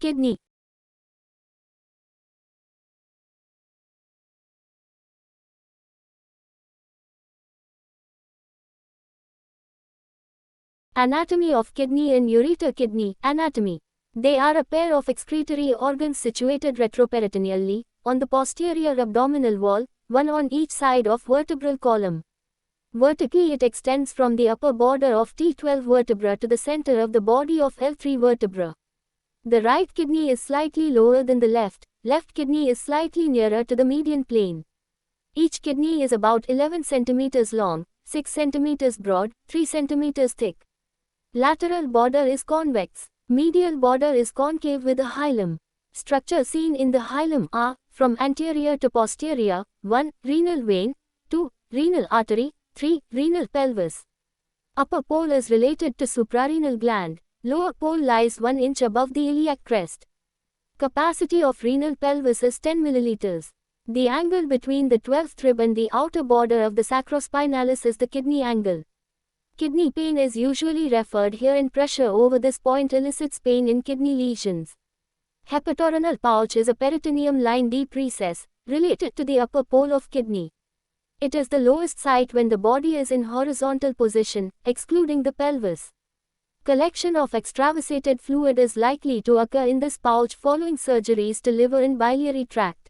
Kidney. Anatomy of kidney and ureter. Kidney. Anatomy. They are a pair of excretory organs situated retroperitoneally, on the posterior abdominal wall, one on each side of vertebral column. Vertically it extends from the upper border of T12 vertebra to the center of the body of L3 vertebra. The right kidney is slightly lower than the left kidney is slightly nearer to the median plane. Each kidney is about 11 cm long, 6 cm broad, 3 cm thick. Lateral border is convex. Medial border is concave with a hilum. Structure seen in the hilum are, from anterior to posterior, 1. Renal vein, 2. Renal artery, 3. Renal pelvis. Upper pole is related to suprarenal gland. Lower pole lies 1 inch above the iliac crest. Capacity of renal pelvis is 10 milliliters. The angle between the 12th rib and the outer border of the sacrospinalis is the kidney angle. Kidney pain is usually referred here and pressure over this point elicits pain in kidney lesions. Hepatorenal pouch is a peritoneum-lined deep recess, related to the upper pole of kidney. It is the lowest site when the body is in horizontal position, excluding the pelvis. Collection of extravasated fluid is likely to occur in this pouch following surgeries to liver and biliary tract.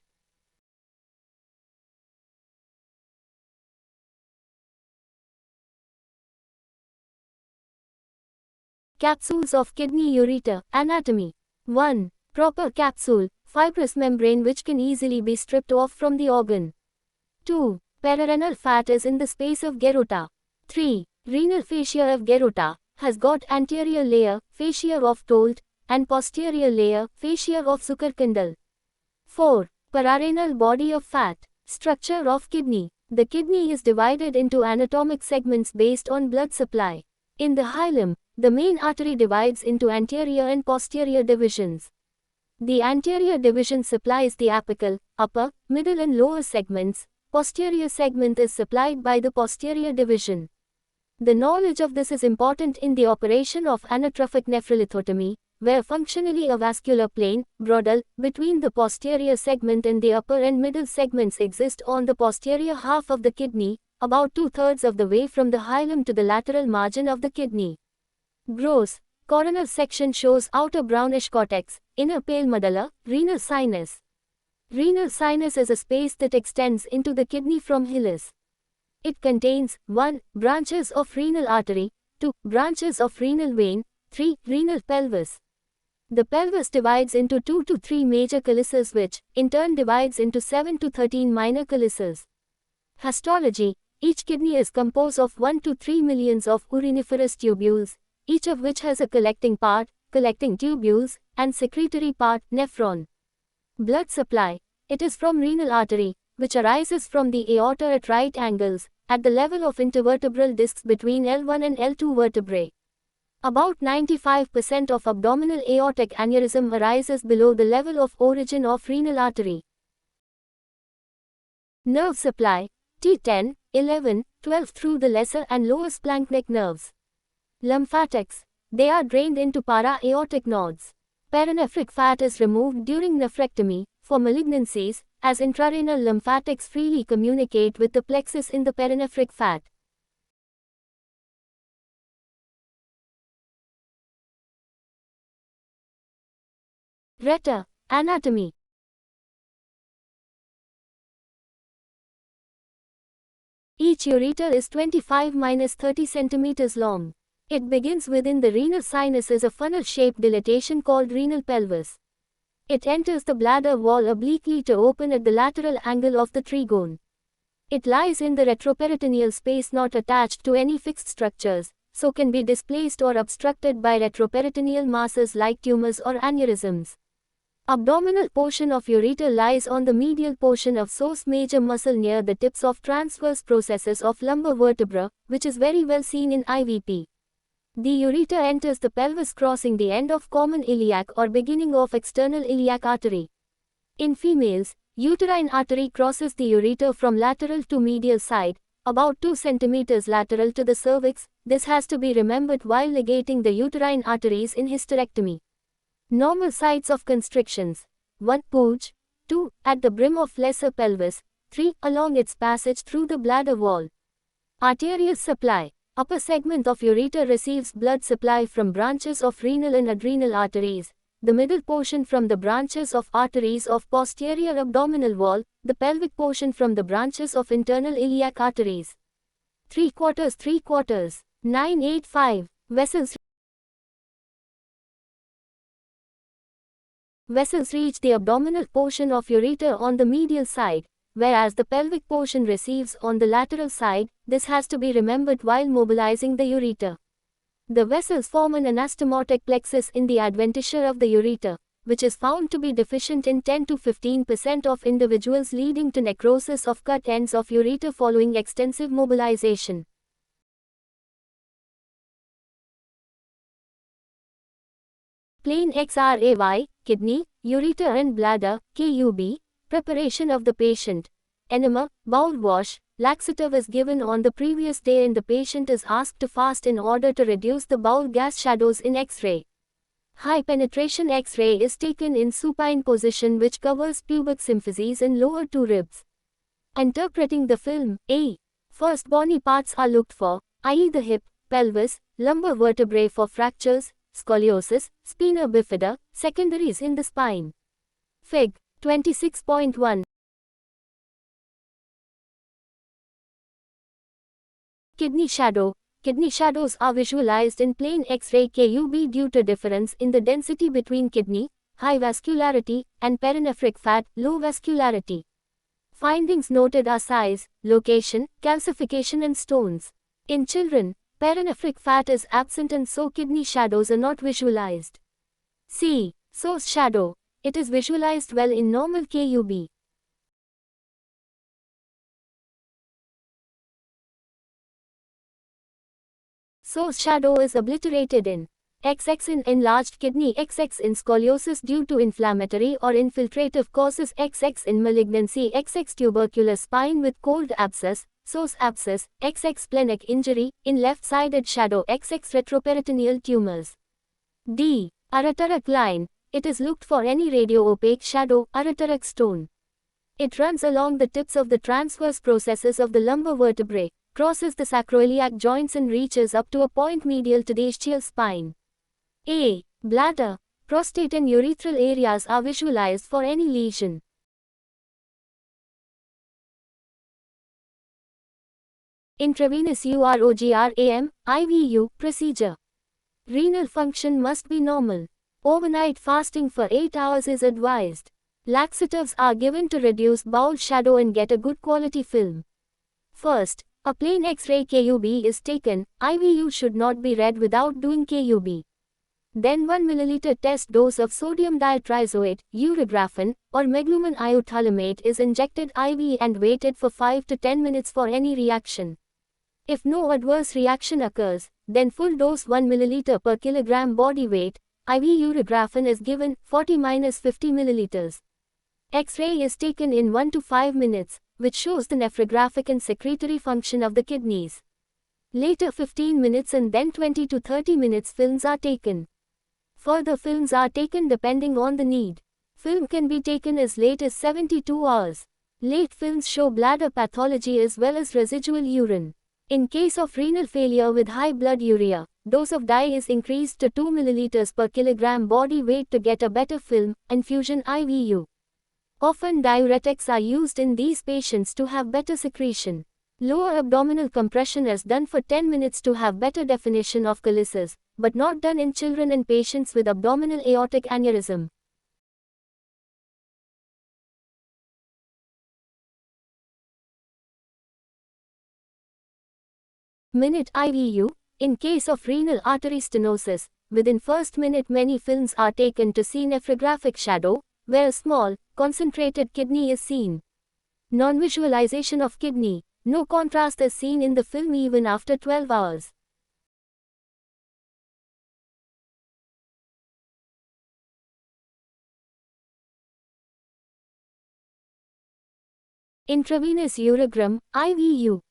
Capsules of kidney ureter. Anatomy. 1. Proper capsule, fibrous membrane which can easily be stripped off from the organ. 2. Perirenal fat is in the space of Gerota. 3. Renal fascia of Gerota has got anterior layer, fascia of Tolt, and posterior layer, fascia of Zuckerkandl. 4. Pararenal body of fat. Structure of kidney. The kidney is divided into anatomic segments based on blood supply. In the hilum, the main artery divides into anterior and posterior divisions. The anterior division supplies the apical, upper, middle and lower segments. Posterior segment is supplied by the posterior division. The knowledge of this is important in the operation of anatrophic nephrolithotomy, where functionally a vascular plane, Brodel, between the posterior segment and the upper and middle segments exist on the posterior half of the kidney, about 2/3 of the way from the hilum to the lateral margin of the kidney. Gross, coronal section shows outer brownish cortex, inner pale medulla, renal sinus. Renal sinus is a space that extends into the kidney from hilus. It contains 1. Branches of renal artery, 2. Branches of renal vein, 3. Renal pelvis. The pelvis divides into 2 to 3 major calyces which, in turn divides into 7 to 13 minor calyces. Histology. Each kidney is composed of 1 to 3 millions of uriniferous tubules, each of which has a collecting part, collecting tubules, and secretory part, nephron. Blood supply. It is from renal artery, which arises from the aorta at right angles, at the level of intervertebral discs between L1 and L2 vertebrae. About 95% of abdominal aortic aneurysm arises below the level of origin of renal artery. Nerve supply. T10, 11, 12 through the lesser and lower splanchnic nerves. Lymphatics. They are drained into para-aortic nodes. Perinephric fat is removed during nephrectomy. For malignancies, as intrarenal lymphatics freely communicate with the plexus in the perinephric fat. Ureter. Anatomy. Each ureter is 25-30 cm long. It begins within the renal sinus as a funnel-shaped dilatation called renal pelvis. It enters the bladder wall obliquely to open at the lateral angle of the trigone. It lies in the retroperitoneal space not attached to any fixed structures, so can be displaced or obstructed by retroperitoneal masses like tumors or aneurysms. Abdominal portion of ureter lies on the medial portion of psoas major muscle near the tips of transverse processes of lumbar vertebra, which is very well seen in IVP. The ureter enters the pelvis crossing the end of common iliac or beginning of external iliac artery. In females, uterine artery crosses the ureter from lateral to medial side, about 2 cm lateral to the cervix. This has to be remembered while ligating the uterine arteries in hysterectomy. Normal sites of constrictions. 1. Pooch. 2. At the brim of lesser pelvis. 3. Along its passage through the bladder wall. Arterial supply. Upper segment of ureter receives blood supply from branches of renal and adrenal arteries. The middle portion from the branches of arteries of posterior abdominal wall. The pelvic portion from the branches of internal iliac arteries. 3/4. 985. Vessels. Vessels reach the abdominal portion of ureter on the medial side, whereas the pelvic portion receives on the lateral side. This has to be remembered while mobilizing the ureter. The vessels form an anastomotic plexus in the adventitia of the ureter, which is found to be deficient in 10 to 15% of individuals, leading to necrosis of cut ends of ureter following extensive mobilization. Plain XRAY, kidney, ureter and bladder, KUB, preparation of the patient. Enema, bowel wash, laxative is given on the previous day and the patient is asked to fast in order to reduce the bowel gas shadows in X-ray. High penetration X-ray is taken in supine position which covers pubic symphyses and lower two ribs. Interpreting the film, A. First bony parts are looked for, i.e. the hip, pelvis, lumbar vertebrae for fractures, scoliosis, spina bifida, secondaries in the spine. Fig. 26.1. Kidney shadow. Kidney shadows are visualized in plain X-ray KUB due to difference in the density between kidney, high vascularity, and perinephric fat, low vascularity. Findings noted are size, location, calcification and stones. In children, perinephric fat is absent and so kidney shadows are not visualized. C. Source shadow. It is visualized well in normal KUB. Source shadow is obliterated in XX in enlarged kidney, XX in scoliosis due to inflammatory or infiltrative causes, XX in malignancy, XX tubercular spine with cold abscess, source abscess, XX splenic injury, in left-sided shadow, XX retroperitoneal tumors. D. Arotaric line. It is looked for any radio-opaque shadow, arotaric stone. It runs along the tips of the transverse processes of the lumbar vertebrae, crosses the sacroiliac joints and reaches up to a point medial to the ischial spine. A. Bladder. Prostate and urethral areas are visualized for any lesion. Intravenous UROGRAM, IVU, procedure. Renal function must be normal. Overnight fasting for 8 hours is advised. Laxatives are given to reduce bowel shadow and get a good quality film. First, a plain X-ray KUB is taken. IVU should not be read without doing KUB. Then 1 ml test dose of sodium diatrizoate, uregrafen, or meglumine iothalamate is injected IV and waited for 5 to 10 minutes for any reaction. If no adverse reaction occurs, then full dose 1 ml per kilogram body weight, IV uregrafen is given, 40-50 ml. X-ray is taken in 1 to 5 minutes, which shows the nephrographic and secretory function of the kidneys. Later 15 minutes and then 20 to 30 minutes films are taken. Further films are taken depending on the need. Film can be taken as late as 72 hours. Late films show bladder pathology as well as residual urine. In case of renal failure with high blood urea, dose of dye is increased to 2 ml per kilogram body weight to get a better film, infusion IVU. Often diuretics are used in these patients to have better secretion. Lower abdominal compression is done for 10 minutes to have better definition of calyces, but not done in children and patients with abdominal aortic aneurysm. Minute IVU. In case of renal artery stenosis, within first minute many films are taken to see nephrographic shadow, where a small, concentrated kidney is seen. Non-visualization of kidney. No contrast is seen in the film even after 12 hours. Intravenous uregram, IVU.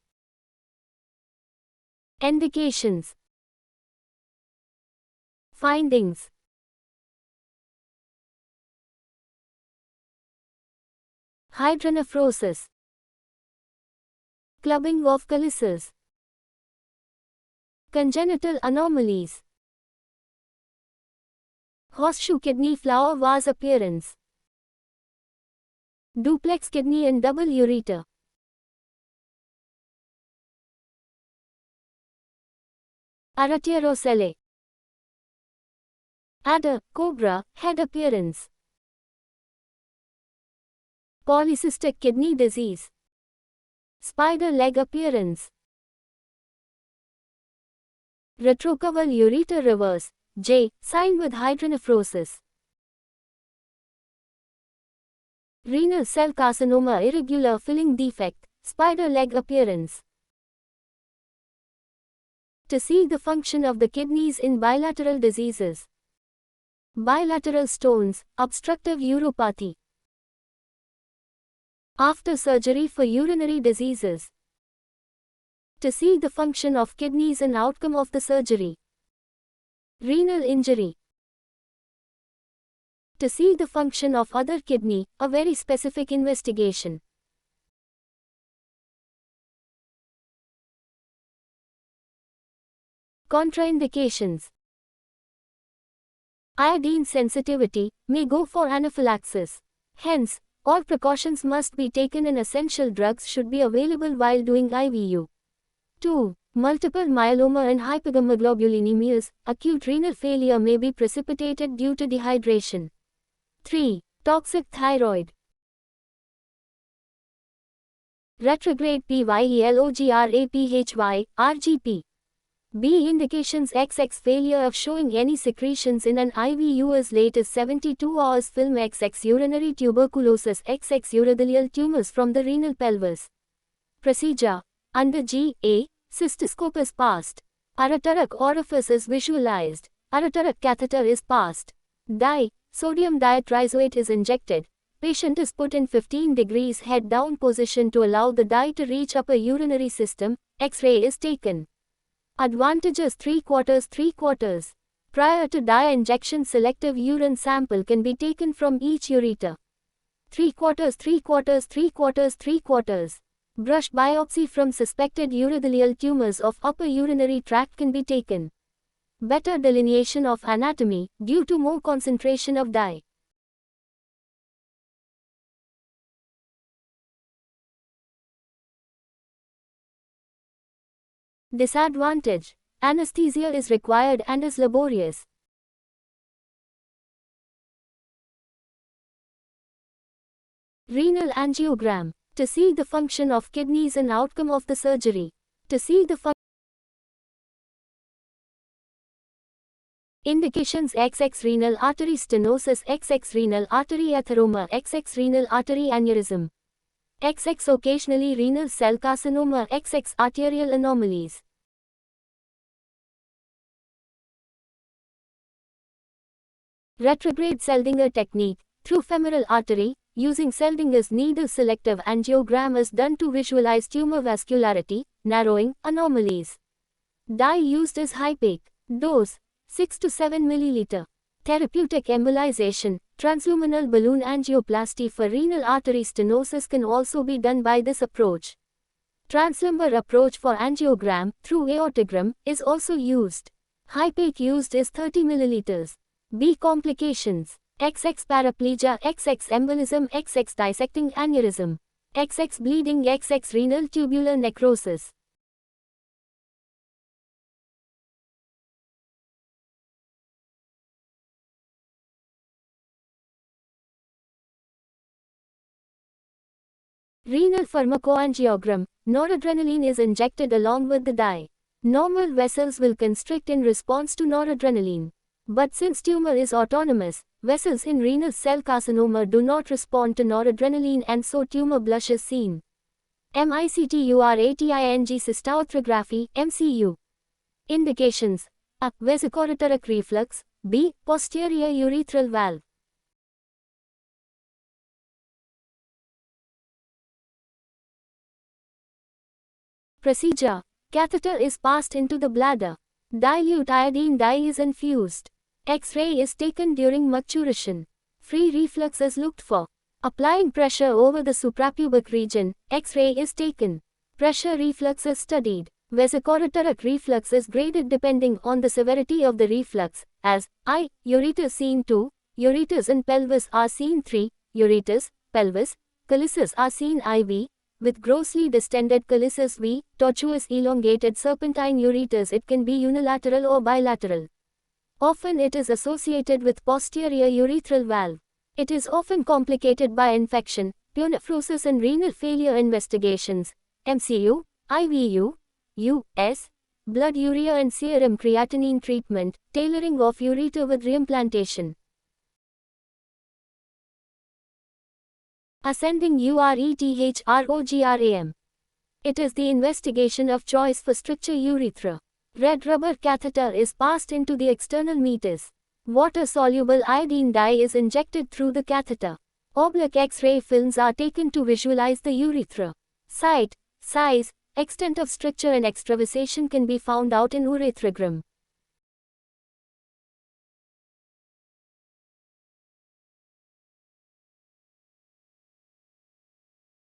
Indications. Findings. hydronephrosis, clubbing of calyces, congenital anomalies, horseshoe kidney flower vase appearance, duplex kidney and double ureter, arteriocellae, adder, cobra, head appearance, polycystic kidney disease, spider leg appearance, retrocaval ureter reverse, J, sign with hydronephrosis, renal cell carcinoma irregular filling defect, spider leg appearance. To see the function of the kidneys in bilateral diseases. Bilateral stones, obstructive uropathy. After surgery for urinary diseases. To see the function of kidneys and outcome of the surgery. Renal injury. To see the function of other kidney, a very specific investigation. Contraindications. Iodine sensitivity may go for anaphylaxis. Hence, all precautions must be taken and essential drugs should be available while doing IVU. 2. Multiple myeloma and hypogammaglobulinemias, acute renal failure may be precipitated due to dehydration. 3. Toxic thyroid. Retrograde PYELOGRAPHY, RGP. B. Indications XX failure of showing any secretions in an IVU as late as 72 hours. Film XX urinary tuberculosis XX urothelial tumors from the renal pelvis. Procedure. Under G. A. Cystoscope is passed. Ureteric orifice is visualized. Ureteric catheter is passed. Dye. Sodium diatrizoate is injected. Patient is put in 15 degrees head down position to allow the dye to reach upper urinary system. X-ray is taken. Advantages 3/4. Prior to dye injection, selective urine sample can be taken from each ureter. 3/4. Brush biopsy from suspected urothelial tumors of upper urinary tract can be taken. Better delineation of anatomy, due to more concentration of dye. Disadvantage. Anesthesia is required and is laborious. Renal angiogram. To see the function of kidneys and outcome of the surgery. To see the indications XX renal artery stenosis XX renal artery atheroma XX renal artery aneurysm XX occasionally renal cell carcinoma XX arterial anomalies. Retrograde Seldinger technique. Through femoral artery, using Seldinger's needle selective angiogram is done to visualize tumor vascularity, narrowing, anomalies. Dye used is Hypaque. Dose, 6 to 7 ml. Therapeutic embolization, transluminal balloon angioplasty for renal artery stenosis can also be done by this approach. Translumbar approach for angiogram, through aortogram, is also used. Hypaque used is 30 ml. B. Complications. XX paraplegia, XX embolism, XX dissecting aneurysm, XX bleeding, XX renal tubular necrosis. Renal pharmacoangiogram. Noradrenaline is injected along with the dye. Normal vessels will constrict in response to noradrenaline. But since tumor is autonomous, vessels in renal cell carcinoma do not respond to noradrenaline and so tumor blush is seen. MICTURATING cystoscopy MCU. Indications. A. Vesicoreteric reflux. B. Posterior urethral valve. Procedure. Catheter is passed into the bladder. Dilute iodine dye is infused. X-ray is taken during maturation. Free reflux is looked for. Applying pressure over the suprapubic region, X-ray is taken. Pressure reflux is studied. Vesicoroteric reflux is graded depending on the severity of the reflux, as I. Ureters seen 2, ureters in pelvis are seen 3, ureters, pelvis, calyces are seen IV, with grossly distended calyces V, tortuous elongated serpentine ureters. It can be unilateral or bilateral. Often it is associated with posterior urethral valve. It is often complicated by infection, pyonephrosis and renal failure. Investigations, MCU, IVU, US, blood urea and serum creatinine treatment, tailoring of ureter with reimplantation. Ascending ureterogram. It is the investigation of choice for stricture urethra. Red rubber catheter is passed into the external meatus. Water-soluble iodine dye is injected through the catheter. Oblique X-ray films are taken to visualize the urethra. Site, size, extent of stricture and extravasation can be found out in urethrogram.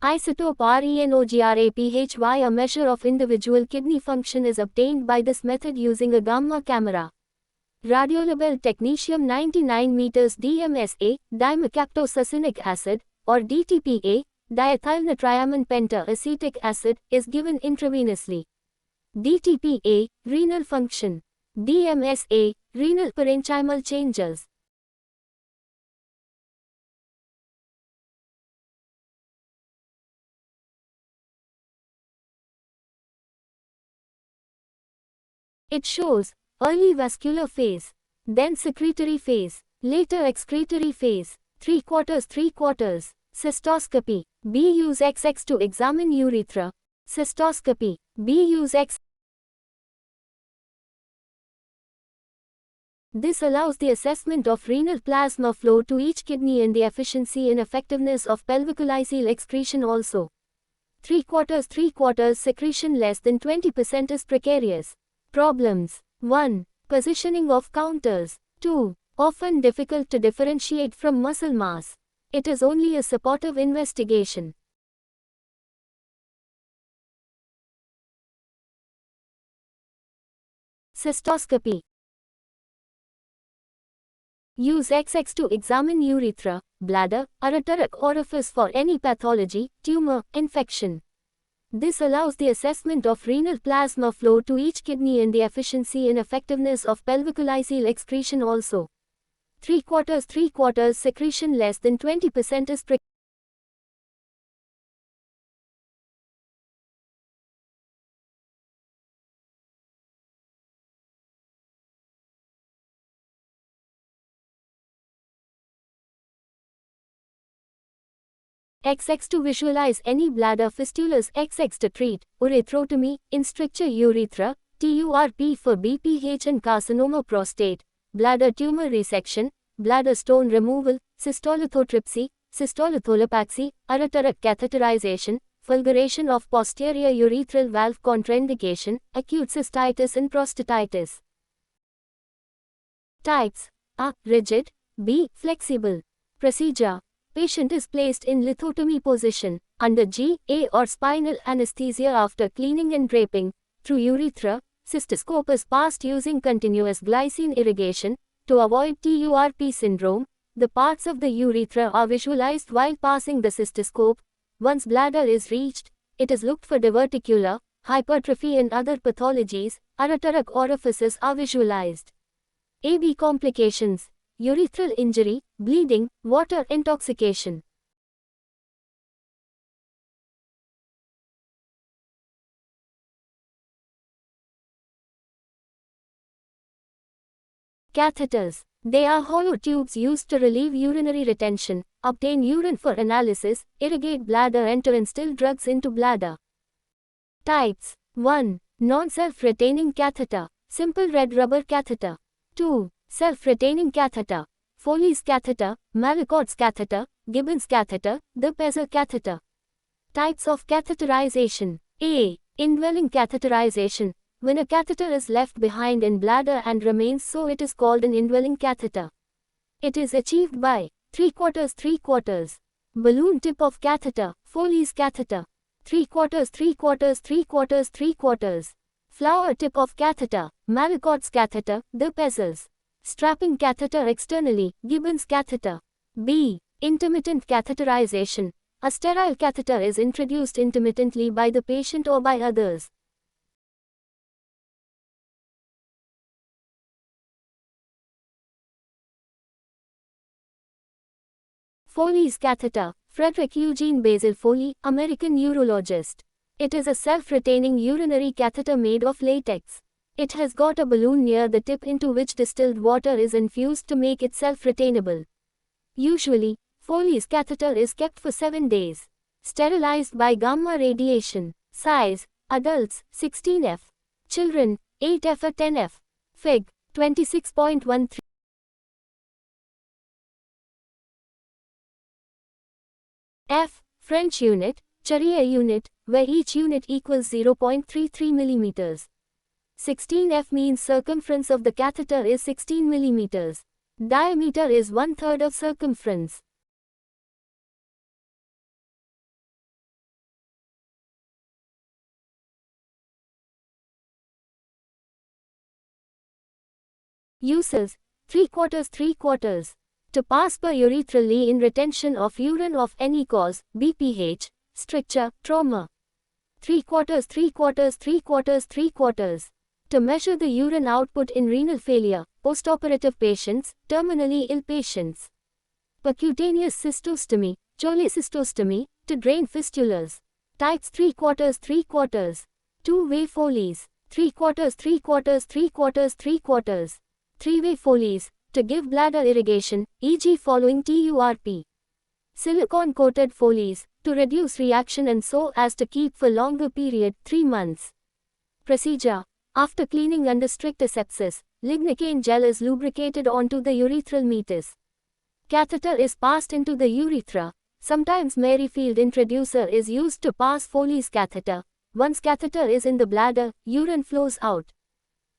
Isotope RENOGRAPHY. A measure of individual kidney function is obtained by this method using a gamma camera. Radiolabel technetium 99 meters DMSA, dimecaptosuccinic acid, or DTPA, diethylnatriamine penta-acetic acid, is given intravenously. DTPA, renal function. DMSA, renal parenchymal changes. It shows early vascular phase, then secretory phase, later excretory phase, 3/4. Cystoscopy. B. Use XX to examine urethra. Cystoscopy. B. Use X. This allows the assessment of renal plasma flow to each kidney and the efficiency and effectiveness of pelvicolysyl excretion also. 3/4 secretion less than 20% is precarious. Problems. 1. Positioning of counters. 2. Often difficult to differentiate from muscle mass. It is only a supportive investigation. Cystoscopy. Use XX to examine urethra, bladder, ureteric orifice for any pathology, tumor, infection. This allows the assessment of renal plasma flow to each kidney and the efficiency and effectiveness of pelvicolysyl excretion also. 3/4 secretion less than 20% is precarious. XX to visualize any bladder fistulas. XX to treat urethrotomy in stricture urethra, TURP for BPH and carcinoma prostate, bladder tumor resection, bladder stone removal, cystolithotripsy, cystolitholapaxy, ureteric catheterization, fulguration of posterior urethral valve contraindication, acute cystitis and prostatitis. Types A. Rigid. B. Flexible. Procedure. Patient is placed in lithotomy position, under G, A or spinal anesthesia after cleaning and draping. Through urethra, cystoscope is passed using continuous glycine irrigation. To avoid TURP syndrome, the parts of the urethra are visualized while passing the cystoscope. Once bladder is reached, it is looked for diverticular, hypertrophy and other pathologies. Ureteric orifices are visualized. AB complications. Urethral injury, bleeding, water intoxication. Catheters. They are hollow tubes used to relieve urinary retention, obtain urine for analysis, irrigate bladder and to instill drugs into bladder. Types. 1. Non-self-retaining catheter. Simple red rubber catheter. 2. Self-retaining catheter. Foley's catheter, Mallicot's catheter, Gibbons catheter, the Pezzer catheter. Types of catheterization. A. Indwelling catheterization. When a catheter is left behind in bladder and remains so, it is called an indwelling catheter. It is achieved by 3/4. Balloon tip of catheter, Foley's catheter. 3/4, 3/4, 3/4, 3/4. Flower tip of catheter, Malacot's catheter, De Pez's. Strapping catheter externally, Gibbon's catheter. B. Intermittent catheterization. A sterile catheter is introduced intermittently by the patient or by others. Foley's catheter, Frederick Eugene Basil Foley, American urologist. It is a self-retaining urinary catheter made of latex. It has got a balloon near the tip into which distilled water is infused to make it self-retainable. Usually, Foley's catheter is kept for 7 days. Sterilized by gamma radiation. Size, adults, 16F. Children, 8F or 10F. Fig. 26.13. F. French unit, Charrier unit, where each unit equals 0.33 mm. 16F means circumference of the catheter is 16 mm. Diameter is 1/3 of circumference. Uses. 3/4, 3/4. To pass per urethral in retention of urine of any cause, BPH, stricture, trauma. 3/4, 3/4, 3/4, 3/4. To measure the urine output in renal failure, postoperative patients, terminally ill patients. Percutaneous cystostomy, cholecystostomy, to drain fistulas. Types 3/4, 3/4. Two-way Foley's. 3/4, 3/4, 3/4, 3/4. Three-way Foley's, to give bladder irrigation, e.g. following TURP. Silicone-coated Foley's, to reduce reaction and so as to keep for longer period, 3 months. Procedure. After cleaning under strict asepsis, lignocaine gel is lubricated onto the urethral meatus. Catheter is passed into the urethra. Sometimes Merrifield introducer is used to pass Foley's catheter. Once catheter is in the bladder, urine flows out.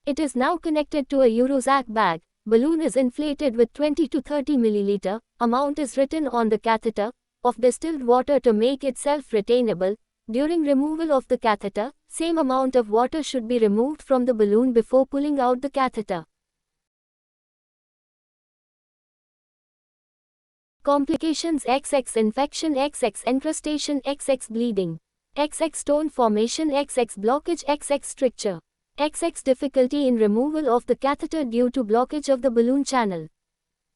It is now connected to a Urozac bag. Balloon is inflated with 20 to 30 milliliter. Amount is written on the catheter of distilled water to make it self-retainable. During removal of the catheter, same amount of water should be removed from the balloon before pulling out the catheter. Complications: XX infection, XX encrustation, XX bleeding, XX stone formation, XX blockage, XX stricture. XX difficulty in removal of the catheter due to blockage of the balloon channel.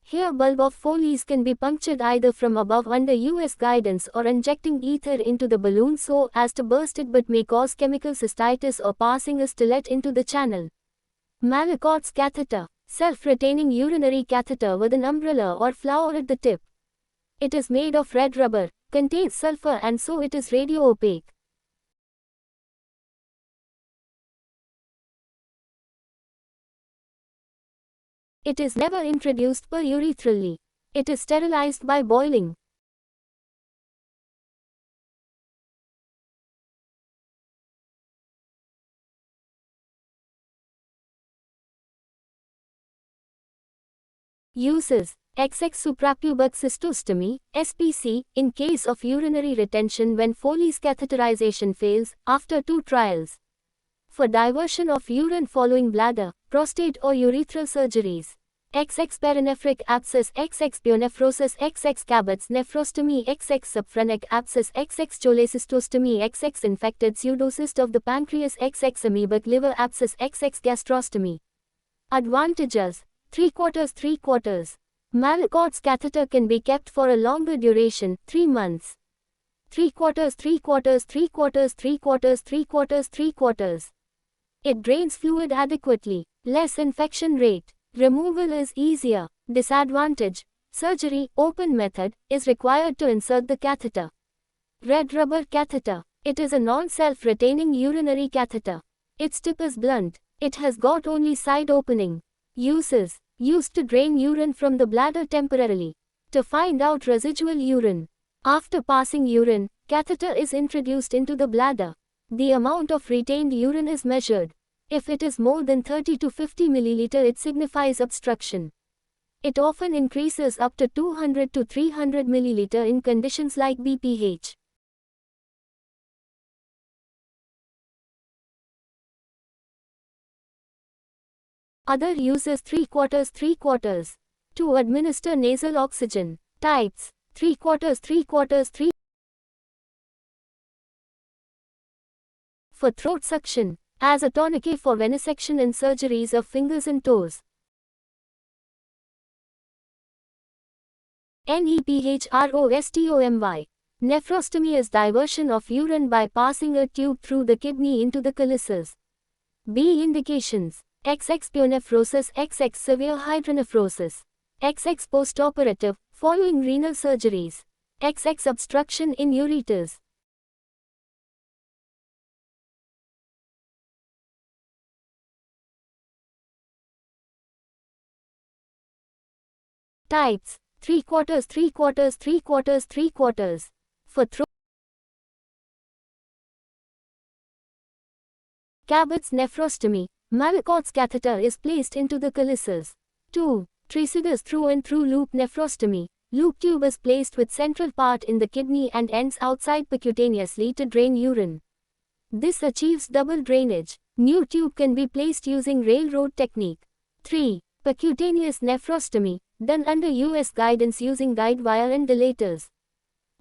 Here bulb of Foley's can be punctured either from above under US guidance or injecting ether into the balloon so as to burst it, but may cause chemical cystitis or passing a stiletto into the channel. Malacot's catheter, self-retaining urinary catheter with an umbrella or flower at the tip. It is made of red rubber, contains sulfur and so it is radio-opaque. It is never introduced per urethral. It is sterilized by boiling. Uses: XX suprapubic cystostomy, SPC, in case of urinary retention when Foley's catheterization fails, after 2 trials. For diversion of urine following bladder, prostate or urethral surgeries. XX perinephric abscess, XX pyonephrosis, XX Cabot's nephrostomy, XX subphrenic abscess, XX cholecystostomy, XX infected pseudocyst of the pancreas, XX amoebic liver abscess, XX gastrostomy. Advantages: 3/4, 3/4. Malacot's catheter can be kept for a longer duration, 3 months. 3/4, 3/4, 3/4, 3/4, 3/4, 3/4. It drains fluid adequately. Less infection rate. Removal is easier. Disadvantage: surgery, open method, is required to insert the catheter. Red rubber catheter. It is a non-self-retaining urinary catheter. Its tip is blunt. It has got only side opening. Uses: used to drain urine from the bladder temporarily. To find out residual urine. After passing urine, catheter is introduced into the bladder. The amount of retained urine is measured. If it is more than 30 to 50 milliliter, it signifies obstruction. It often increases up to 200 to 300 milliliter in conditions like BPH. Other uses 3/4 to administer nasal oxygen. Types 3/4 for throat suction, as a tourniquet for venesection and surgeries of fingers and toes. NEPHROSTOMY. Nephrostomy is diversion of urine by passing a tube through the kidney into the calyces. B. Indications: XX pyonephrosis, XX severe hydronephrosis, XX postoperative, following renal surgeries, XX obstruction in ureters. Types 3/4 for throat. Cabot's nephrostomy. Malakot's catheter is placed into the calyces. 2. Tresidor's through-and-through loop nephrostomy. Loop tube is placed with central part in the kidney and ends outside percutaneously to drain urine. This achieves double drainage. New tube can be placed using railroad technique. 3. Percutaneous nephrostomy, done under US guidance using guide wire and dilators.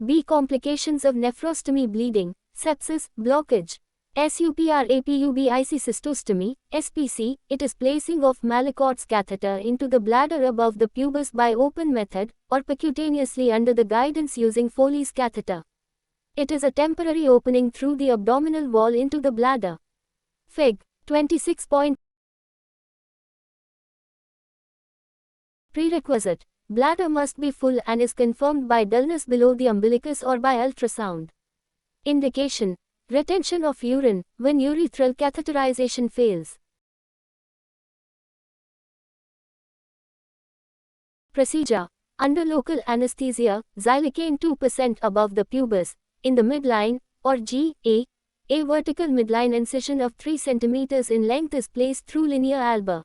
B. Complications of nephrostomy: bleeding, sepsis, blockage. SUPRAPUBIC cystostomy, SPC, it is placing of Malakot's catheter into the bladder above the pubis by open method, or percutaneously under the guidance using Foley's catheter. It is a temporary opening through the abdominal wall into the bladder. Fig. 26. Prerequisite: bladder must be full and is confirmed by dullness below the umbilicus or by ultrasound. Indication: retention of urine, when urethral catheterization fails. Procedure: under local anesthesia, xylocaine 2% above the pubis, in the midline, or G.A. A vertical midline incision of 3 cm in length is placed through linea alba.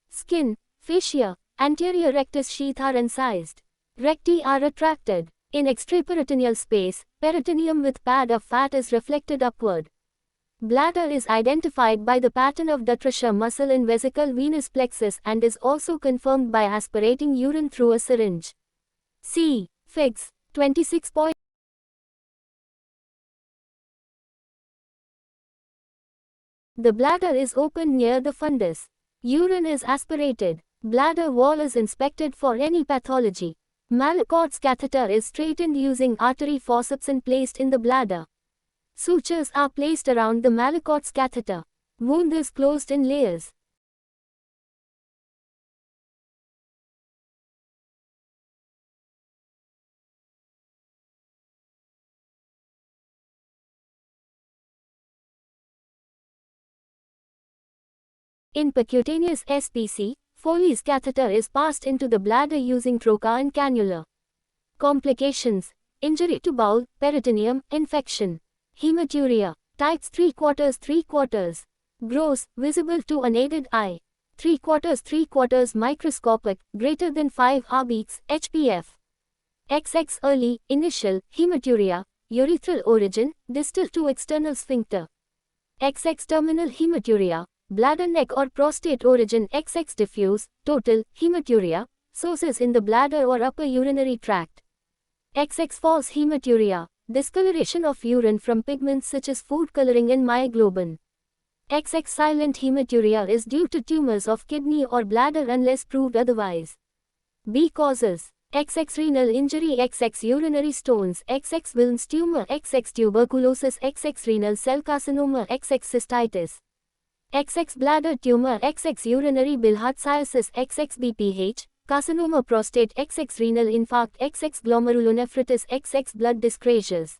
Skin, fascia, anterior rectus sheath are incised. Recti are retracted. In extraperitoneal space, peritoneum with pad of fat is reflected upward. Bladder is identified by the pattern of Dutrascia muscle in vesical venous plexus and is also confirmed by aspirating urine through a syringe. See Figs. 26. The bladder is opened near the fundus. Urine is aspirated. Bladder wall is inspected for any pathology. Malakot's catheter is straightened using artery forceps and placed in the bladder. Sutures are placed around the Malakot's catheter. Wound is closed in layers. In percutaneous SPC, Foley's catheter is passed into the bladder using trocar and cannula. Complications: injury to bowel, peritoneum, infection. Hematuria. Types 3/4. Gross, visible to unaided eye. 3/4 microscopic, greater than 5 rbeats, HPF. XX early, initial, hematuria, urethral origin, distal to external sphincter. XX terminal hematuria, bladder neck or prostate origin. XX diffuse, total, hematuria, sources in the bladder or upper urinary tract. XX false hematuria, discoloration of urine from pigments such as food coloring and myoglobin. XX silent hematuria is due to tumors of kidney or bladder unless proved otherwise. B causes: XX renal injury, XX urinary stones, XX Wilms tumor, XX tuberculosis, XX renal cell carcinoma, XX cystitis, XX bladder tumor, XX urinary bilharziosis, XX BPH, carcinoma prostate, XX renal infarct, XX glomerulonephritis, XX blood dyscrasias.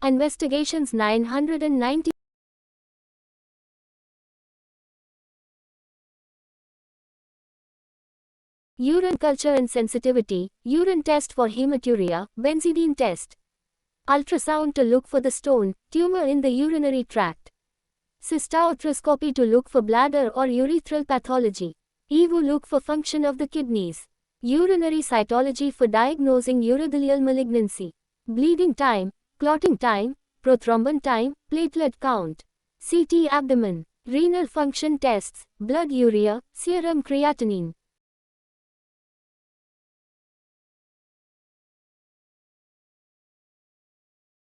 Investigations 990 Urine culture and sensitivity, urine test for hematuria, benzidine test. Ultrasound to look for the stone, tumor in the urinary tract. Cystaarthroscopy to look for bladder or urethral pathology. EVO look for function of the kidneys. Urinary cytology for diagnosing urothelial malignancy. Bleeding time, clotting time, prothrombin time, platelet count. CT abdomen. Renal function tests, blood urea, serum creatinine.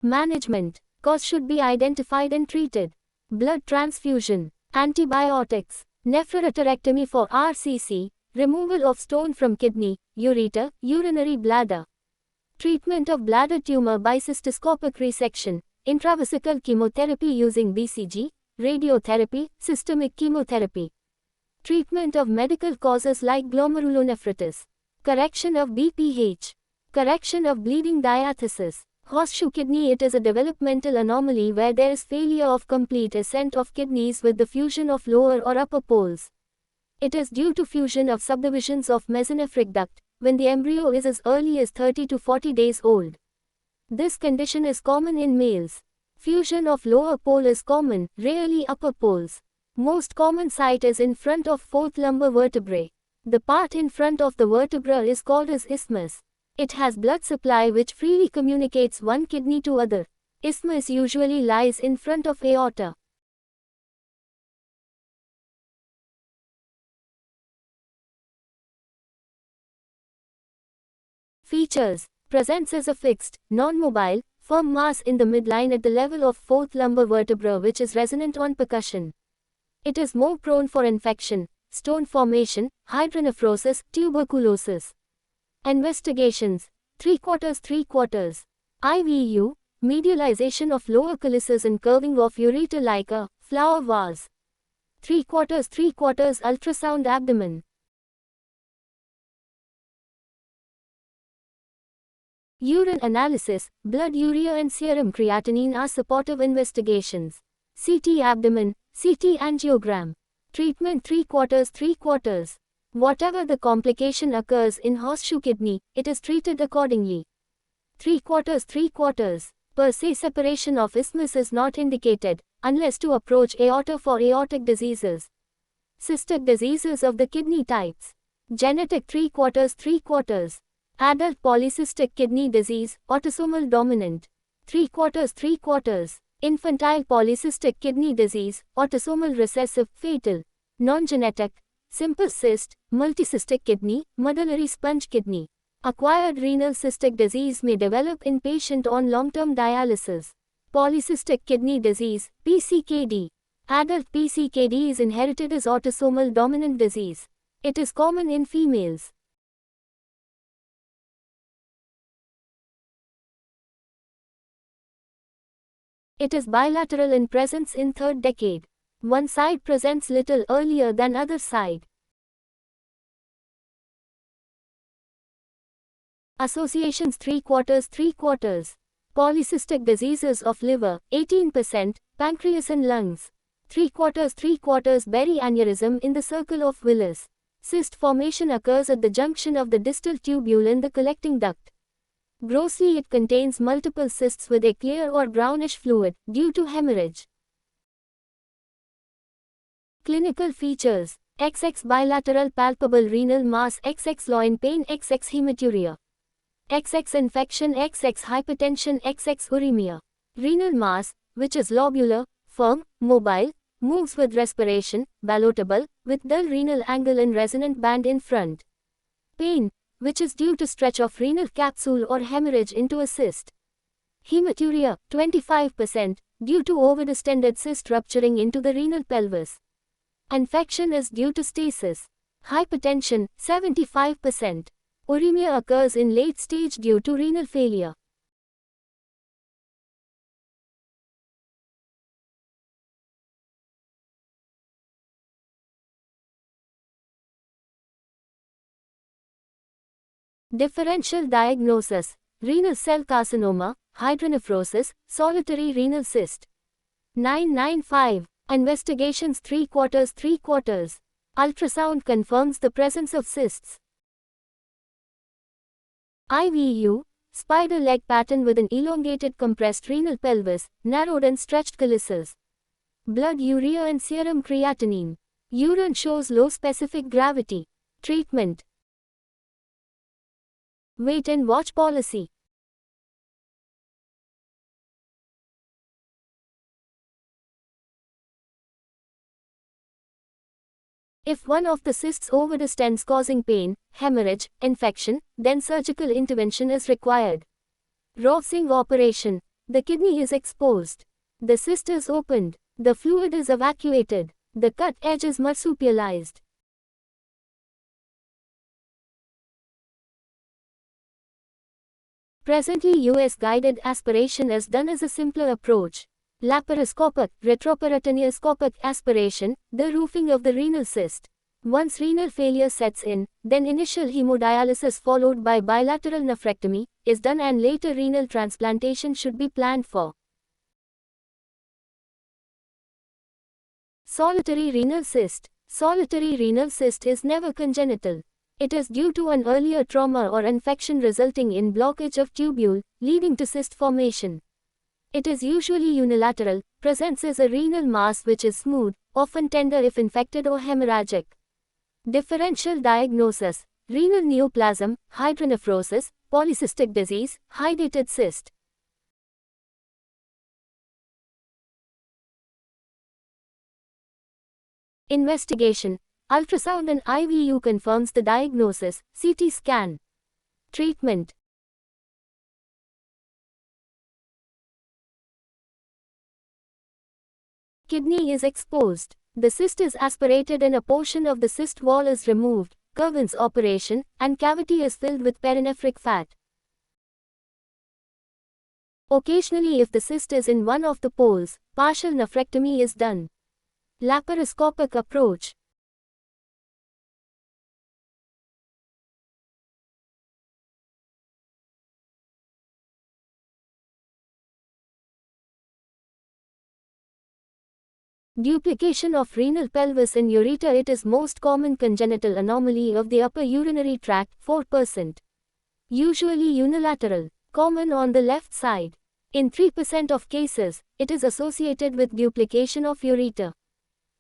Management. Cause should be identified and treated. Blood transfusion. Antibiotics. Nephrectorectomy for RCC. Removal of stone from kidney, ureter, urinary bladder. Treatment of bladder tumor by cystoscopic resection. Intravesical chemotherapy using BCG. Radiotherapy, systemic chemotherapy. Treatment of medical causes like glomerulonephritis. Correction of BPH. Correction of bleeding diathesis. Horseshoe kidney. It is a developmental anomaly where there is failure of complete ascent of kidneys with the fusion of lower or upper poles. It is due to fusion of subdivisions of mesonephric duct, when the embryo is as early as 30 to 40 days old. This condition is common in males. Fusion of lower pole is common, rarely upper poles. Most common site is in front of fourth lumbar vertebrae. The part in front of the vertebra is called as isthmus. It has blood supply which freely communicates one kidney to other. Isthmus usually lies in front of aorta. Features. Presents as a fixed, non-mobile, firm mass in the midline at the level of fourth lumbar vertebra which is resonant on percussion. It is more prone for infection, stone formation, hydronephrosis, tuberculosis. Investigations. 3/4. IVU, medialization of lower calyces and curving of ureter like a flower vase. 3/4 ultrasound abdomen. Urine analysis, blood urea and serum creatinine are supportive investigations. CT abdomen, CT angiogram. Treatment 3/4. Whatever the complication occurs in horseshoe kidney, it is treated accordingly. 3/4. Per se separation of isthmus is not indicated, unless to approach aorta for aortic diseases. Cystic diseases of the kidney types. Genetic 3/4. Adult polycystic kidney disease, autosomal dominant. 3/4. Infantile polycystic kidney disease, autosomal recessive, fatal. Non-genetic. Simple cyst, multicystic kidney, medullary sponge kidney. Acquired renal cystic disease may develop in patient on long-term dialysis. Polycystic kidney disease, PCKD. Adult PCKD is inherited as autosomal dominant disease. It is common in females. It is bilateral in presence in third decade. One side presents little earlier than other side. Associations 3/4. Polycystic diseases of liver, 18%, pancreas and lungs. 3/4 berry aneurysm in the circle of Willis. Cyst formation occurs at the junction of the distal tubule and the collecting duct. Grossly it contains multiple cysts with a clear or brownish fluid, due to hemorrhage. Clinical features. XX bilateral palpable renal mass, XX loin pain, XX hematuria. XX infection, XX hypertension, XX uremia. Renal mass, which is lobular, firm, mobile, moves with respiration, ballotable, with dull renal angle and resonant band in front. Pain, which is due to stretch of renal capsule or hemorrhage into a cyst. Hematuria, 25%, due to overdistended cyst rupturing into the renal pelvis. Infection is due to stasis. Hypertension, 75%. Uremia occurs in late stage due to renal failure. Differential diagnosis. Renal cell carcinoma, hydronephrosis, solitary renal cyst. 995. Investigations 3/4. Ultrasound confirms the presence of cysts. IVU, spider leg pattern with an elongated compressed renal pelvis, narrowed and stretched calyces. Blood urea and serum creatinine. Urine shows low specific gravity. Treatment. Wait and watch policy. If one of the cysts overdistends causing pain, hemorrhage, infection, then surgical intervention is required. Rovsing operation. The kidney is exposed. The cyst is opened. The fluid is evacuated. The cut edge is marsupialized. Presently US guided aspiration is done as a simpler approach. Laparoscopic, retroperitoneoscopic aspiration, the roofing of the renal cyst. Once renal failure sets in, then initial hemodialysis followed by bilateral nephrectomy is done and later renal transplantation should be planned for. Solitary renal cyst. Solitary renal cyst is never congenital. It is due to an earlier trauma or infection resulting in blockage of tubule, leading to cyst formation. It is usually unilateral, presents as a renal mass which is smooth, often tender if infected or hemorrhagic. Differential diagnosis: renal neoplasm, hydronephrosis, polycystic disease, hydatid cyst. Investigation: ultrasound and IVU confirms the diagnosis, CT scan. Treatment: kidney is exposed. The cyst is aspirated and a portion of the cyst wall is removed, Kerwin's operation, and cavity is filled with perinephric fat. Occasionally, if the cyst is in one of the poles, partial nephrectomy is done. Laparoscopic approach. Duplication of renal pelvis in ureter. It is most common congenital anomaly of the upper urinary tract, 4%. Usually unilateral, common on the left side. In 3% of cases, it is associated with duplication of ureter.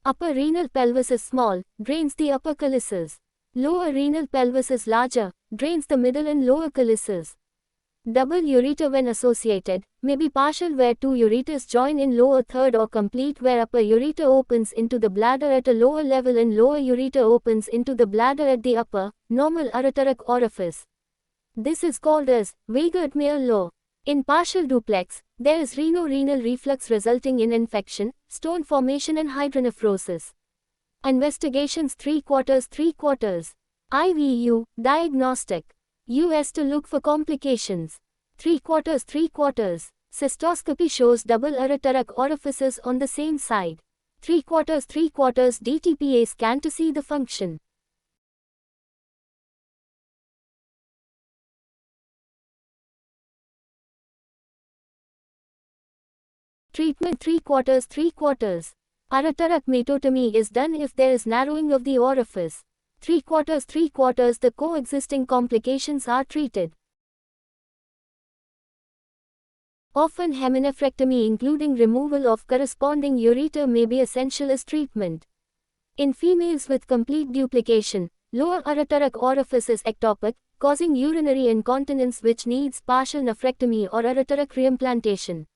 Upper renal pelvis is small, drains the upper calyces. Lower renal pelvis is larger, drains the middle and lower calyces. Double ureter when associated, may be partial where two ureters join in lower third or complete where upper ureter opens into the bladder at a lower level and lower ureter opens into the bladder at the upper, normal ureteric orifice. This is called as Weigert-Mayer law. In partial duplex, there is reno-renal reflux resulting in infection, stone formation and hydronephrosis. Investigations 3/4. IVU, diagnostic. US to look for complications. 3/4. Cystoscopy shows double ureteric orifices on the same side. 3/4. DTPA scan to see the function. Treatment 3/4. Ureterectomy is done if there is narrowing of the orifice. 3/4. The coexisting complications are treated. Often heminephrectomy including removal of corresponding ureter may be essential as treatment. In females with complete duplication, lower ureteric orifice is ectopic, causing urinary incontinence which needs partial nephrectomy or ureteric reimplantation.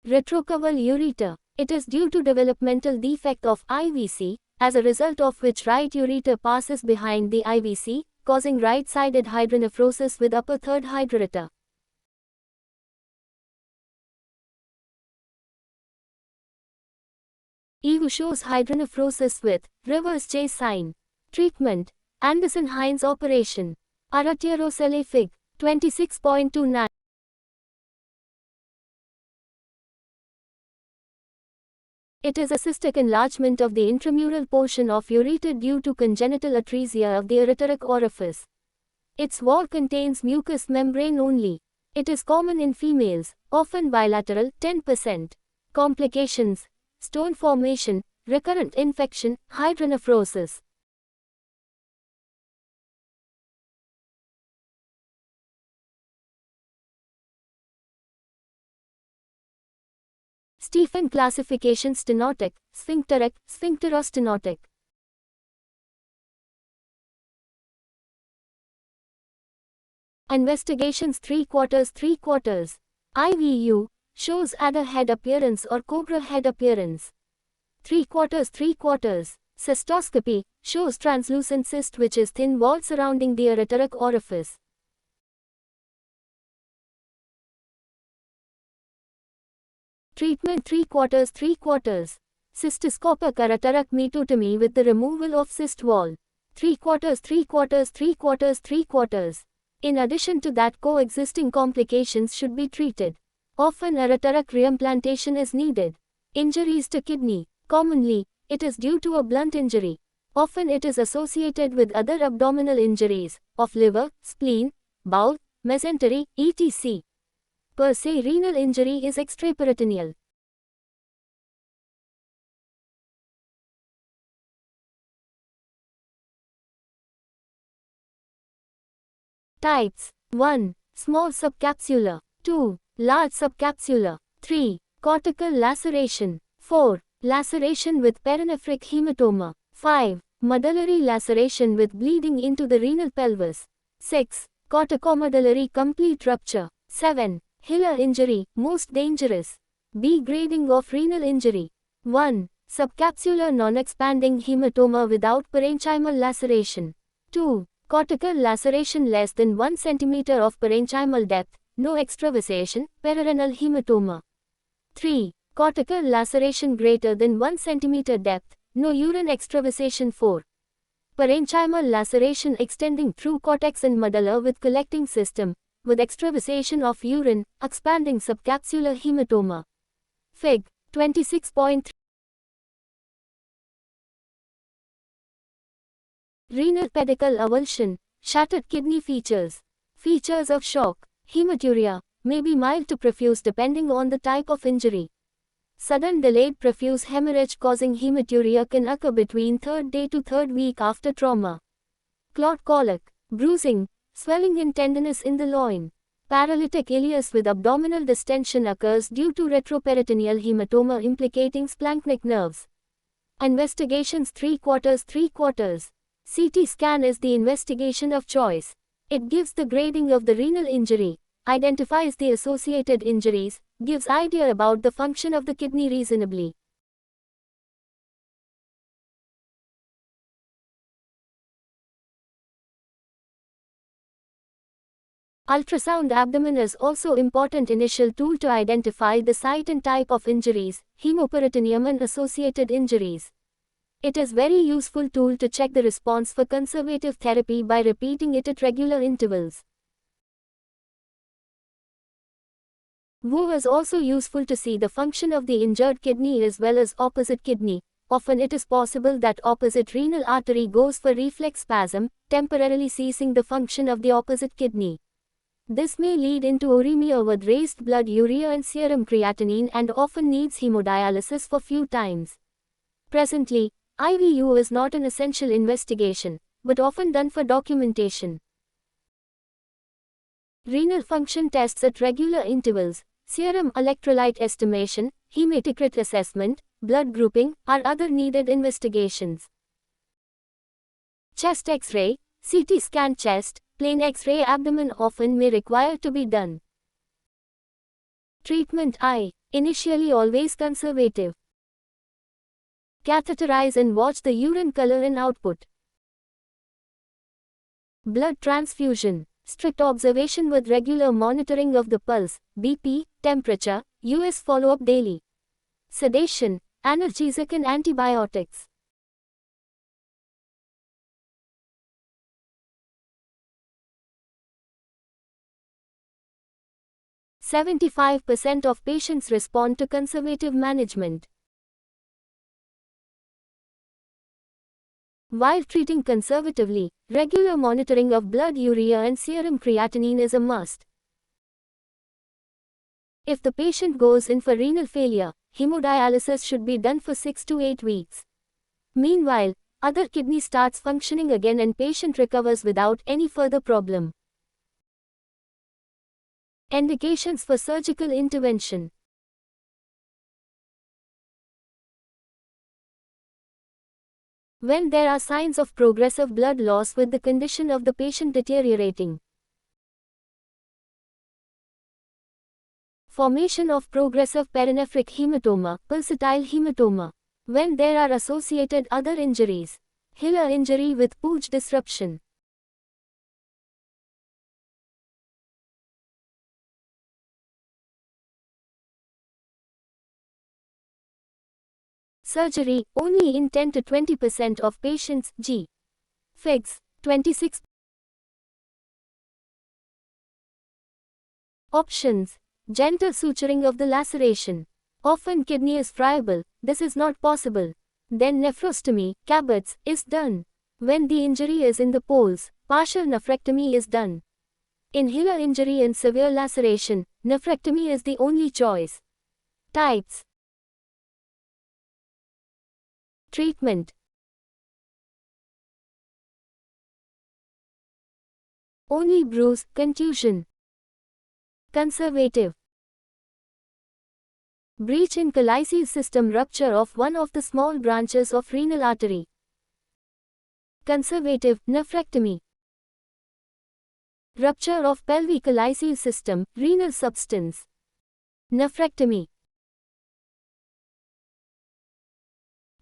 Retrocaval ureter. It is due to developmental defect of IVC, as a result of which right ureter passes behind the IVC, causing right-sided hydronephrosis with upper third hydroureter. EVU shows hydronephrosis with reverse J sign. Treatment: Anderson-Hines operation. Arteriosele Fig. 26.29. It is a cystic enlargement of the intramural portion of ureter due to congenital atresia of the ureteric orifice. Its wall contains mucous membrane only. It is common in females, often bilateral, 10%. Complications: stone formation, recurrent infection, hydronephrosis. Stephen classification: stenotic, sphincteric, sphincterostenotic. Investigations: 3/4. IVU shows adder head appearance or cobra head appearance. 3/4. Cystoscopy shows translucent cyst which is thin wall surrounding the ureteric orifice. Treatment: 3/4. Cystoscopic ureteric metotomy with the removal of cyst wall. 3/4. In addition to that, coexisting complications should be treated. Often ureteric reimplantation is needed. Injuries to kidney. Commonly, it is due to a blunt injury. Often it is associated with other abdominal injuries, of liver, spleen, bowel, mesentery, etc. Per se, renal injury is extraperitoneal. Types: 1. Small subcapsular. 2. Large subcapsular. 3. Cortical laceration. 4. Laceration with perinephric hematoma. 5. Medullary laceration with bleeding into the renal pelvis. 6. Corticomedullary complete rupture. 7. Hilar injury, most dangerous. B. Grading of renal injury. 1. Subcapsular non-expanding hematoma without parenchymal laceration. 2. Cortical laceration less than 1 cm of parenchymal depth, no extravasation, perirenal hematoma. 3. Cortical laceration greater than 1 cm depth, no urine extravasation. 4. Parenchymal laceration extending through cortex and medulla with collecting system, with extravasation of urine, expanding subcapsular hematoma. Fig. 26.3. Renal pedicle avulsion, shattered kidney features. Features of shock. Hematuria may be mild to profuse depending on the type of injury. Sudden delayed profuse hemorrhage causing hematuria can occur between 3rd day to 3rd week after trauma. Clot colic, bruising, swelling and tenderness in the loin. Paralytic ileus with abdominal distension occurs due to retroperitoneal hematoma implicating splanchnic nerves. Investigations: 3/4. CT scan is the investigation of choice. It gives the grading of the renal injury, identifies the associated injuries, gives idea about the function of the kidney reasonably. Ultrasound abdomen is also important initial tool to identify the site and type of injuries, hemoperitoneum and associated injuries. It is very useful tool to check the response for conservative therapy by repeating it at regular intervals. VO is also useful to see the function of the injured kidney as well as opposite kidney. Often it is possible that opposite renal artery goes for reflex spasm, temporarily ceasing the function of the opposite kidney. This may lead into uremia with raised blood urea and serum creatinine and often needs hemodialysis for few times. Presently, IVU is not an essential investigation, but often done for documentation. Renal function tests at regular intervals, serum electrolyte estimation, hematocrit assessment, blood grouping are other needed investigations. Chest X-ray, CT scan chest, plain X-ray abdomen often may require to be done. Treatment: I. Initially always conservative. Catheterize and watch the urine color and output. Blood transfusion. Strict observation with regular monitoring of the pulse, BP, temperature, US follow-up daily. Sedation, analgesic and antibiotics. "75% of patients respond to conservative management." While treating conservatively, regular monitoring of blood urea and serum creatinine is a must. If the patient goes in for renal failure, hemodialysis should be done for 6 to 8 weeks. Meanwhile, other kidney starts functioning again and patient recovers without any further problem. Indications for surgical intervention. When there are signs of progressive blood loss with the condition of the patient deteriorating. Formation of progressive perinephric hematoma, pulsatile hematoma. When there are associated other injuries. Hilar injury with pooch disruption. Surgery, only in 10 to 20% of patients. G. Figs, 26. Options. Gentle suturing of the laceration. Often kidney is friable, this is not possible. Then nephrostomy, Cabot's, is done. When the injury is in the poles, partial nephrectomy is done. In hilar injury and severe laceration, nephrectomy is the only choice. Types. Treatment. Only bruise, contusion. Conservative. Breach in calyceal system, rupture of one of the small branches of renal artery. Conservative, nephrectomy. Rupture of pelvic calyceal system, renal substance. Nephrectomy.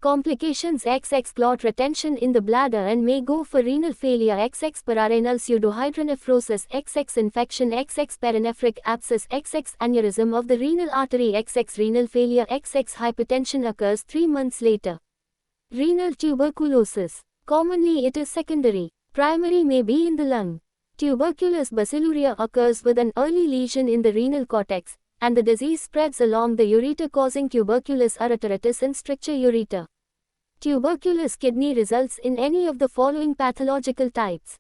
Complications: XX clot retention in the bladder and may go for renal failure, XX pararenal pseudohydronephrosis, XX infection, XX perinephric abscess, XX aneurysm of the renal artery, XX renal failure, XX hypertension occurs 3 months later. Renal tuberculosis. Commonly it is secondary. Primary may be in the lung. Tuberculous basiluria occurs with an early lesion in the renal cortex, and the disease spreads along the ureter causing tuberculous ureteritis and stricture ureter. Tuberculous kidney results in any of the following pathological types.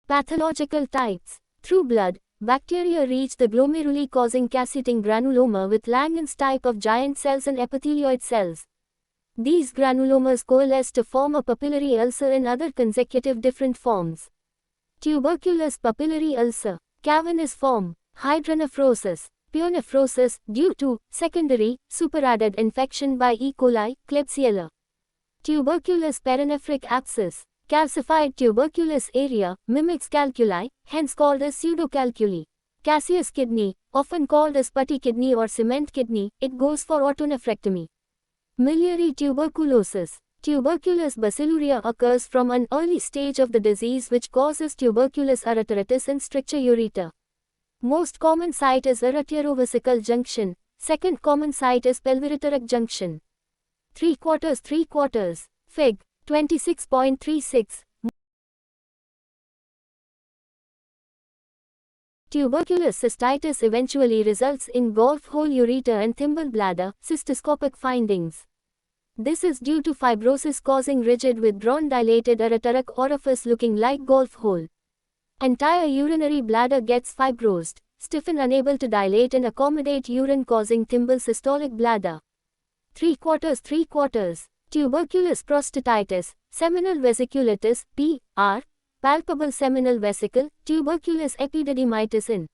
Pathological types. Through blood, bacteria reach the glomeruli causing casseting granuloma with Langerhans type of giant cells and epithelioid cells. These granulomas coalesce to form a papillary ulcer and other consecutive different forms. Tuberculous papillary ulcer. Cavernous form. Hydronephrosis. Pyonephrosis, due to secondary, superadded infection by E. coli, Klebsiella. Tuberculous perinephric abscess. Calcified tuberculous area, mimics calculi, hence called as pseudocalculi. Caseous kidney, often called as putty kidney or cement kidney, it goes for autonephrectomy. Miliary tuberculosis. Tuberculous basiluria occurs from an early stage of the disease which causes tuberculous ureteritis and stricture ureter. Most common site is arterioversical junction. Second common site is pelviureteric junction. 3/4. Fig. 26.36. Tuberculous cystitis eventually results in golf hole ureter and thimble bladder, cystoscopic findings. This is due to fibrosis causing rigid withdrawn dilated ureteric orifice looking like golf hole. Entire urinary bladder gets fibrosed, stiffen, unable to dilate and accommodate urine causing thimble systolic bladder. 3/4. Tuberculous prostatitis, seminal vesiculitis, PR, palpable seminal vesicle, tuberculous epididymitis in.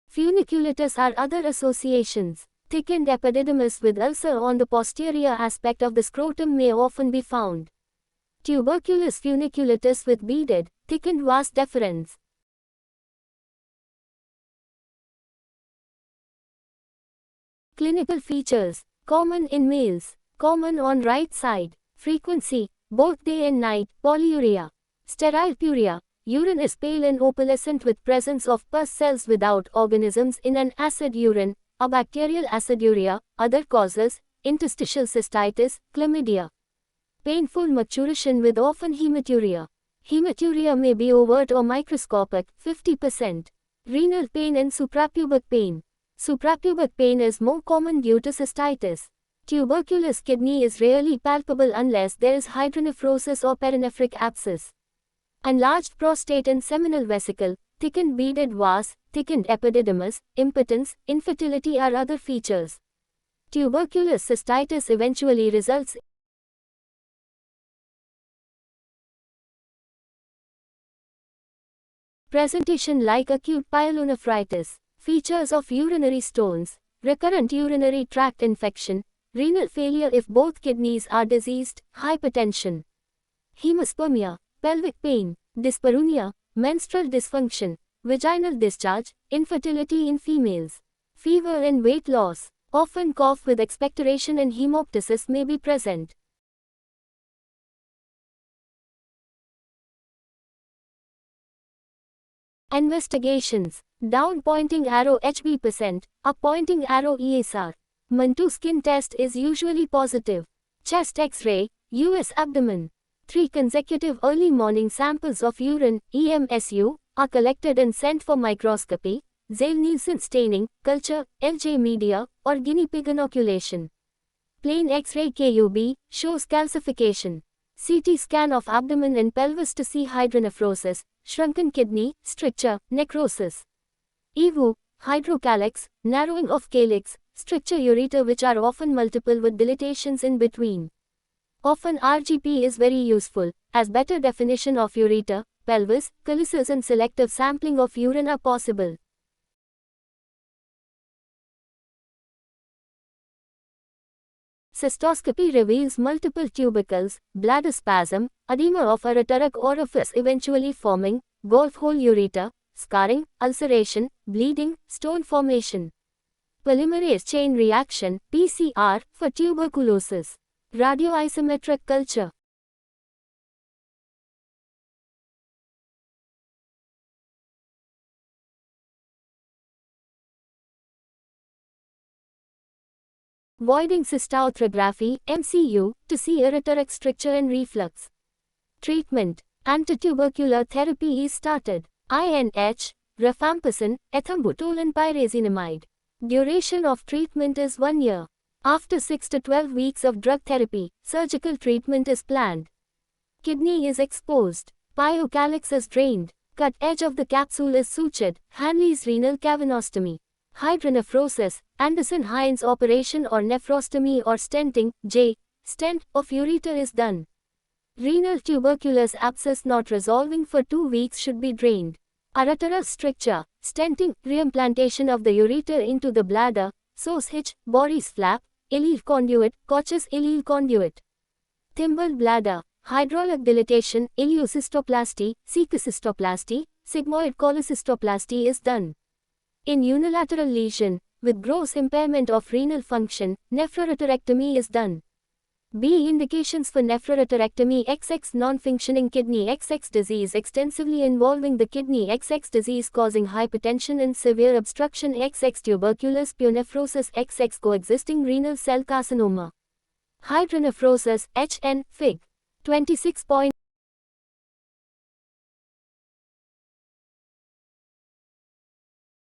Funiculitis are other associations. Thickened epididymis with ulcer on the posterior aspect of the scrotum may often be found. Tuberculous funiculitis with beaded, thickened vas deferens. Clinical features. Common in males. Common on right side. Frequency. Both day and night. Polyuria. Sterile puria. Urine is pale and opalescent with presence of pus cells without organisms in an acid urine, a bacterial aciduria. Other causes. Interstitial cystitis, chlamydia. Painful maturation with often hematuria. Hematuria may be overt or microscopic, 50%. Renal pain and suprapubic pain. Suprapubic pain is more common due to cystitis. Tuberculous kidney is rarely palpable unless there is hydronephrosis or perinephric abscess. Enlarged prostate and seminal vesicle, thickened beaded vas, thickened epididymis, impotence, infertility are other features. Tuberculous cystitis eventually results presentation like acute pyelonephritis, features of urinary stones, recurrent urinary tract infection, renal failure if both kidneys are diseased, hypertension, hemospermia, pelvic pain, dyspareunia, menstrual dysfunction, vaginal discharge, infertility in females, fever and weight loss, often cough with expectoration and hemoptysis may be present. Investigations. Down pointing arrow HB%, up pointing arrow ESR. Mantoux skin test is usually positive. Chest X-ray, US abdomen. 3 consecutive early morning samples of urine, EMSU, are collected and sent for microscopy, Zell-Nielsen staining, culture, LJ media, or guinea pig inoculation. Plain X-ray KUB shows calcification. CT scan of abdomen and pelvis to see hydronephrosis, shrunken kidney, stricture, necrosis. EVU, hydrocalyx, narrowing of calyx, stricture ureter which are often multiple with dilatations in between. Often RGP is very useful, as better definition of ureter, pelvis, calyces and selective sampling of urine are possible. Cystoscopy reveals multiple tubercles, bladder spasm, edema of ureteric orifice eventually forming, golf hole ureter, scarring, ulceration, bleeding, stone formation. Polymerase chain reaction, PCR, for tuberculosis. Radioisometric culture. Voiding cystoscopy, MCU, to see ureteric stricture and reflux. Treatment. Antitubercular therapy is started. INH, rifampicin, ethambutol and pyrazinamide. Duration of treatment is 1 year. After 6 to 12 weeks of drug therapy, surgical treatment is planned. Kidney is exposed. Pyocalyx is drained. Cut edge of the capsule is sutured. Hanley's renal cavanostomy. Hydronephrosis, Anderson-Hines operation or nephrostomy or stenting, J. Stent of ureter is done. Renal tuberculous abscess not resolving for 2 weeks should be drained. Ureteral stricture, stenting, reimplantation of the ureter into the bladder, So's hitch, Boris flap, ileal conduit, Koch's ileal conduit. Thimble bladder, hydraulic dilatation, ileocystoplasty, cecocystoplasty, sigmoid cholecystoplasty is done. In unilateral lesion, with gross impairment of renal function, nephroureterectomy is done. B. Indications for nephroureterectomy: XX non-functioning kidney, XX disease extensively involving the kidney, XX disease causing hypertension and severe obstruction, XX tuberculous pyonephrosis, XX coexisting renal cell carcinoma. Hydronephrosis, HN, Fig. 26.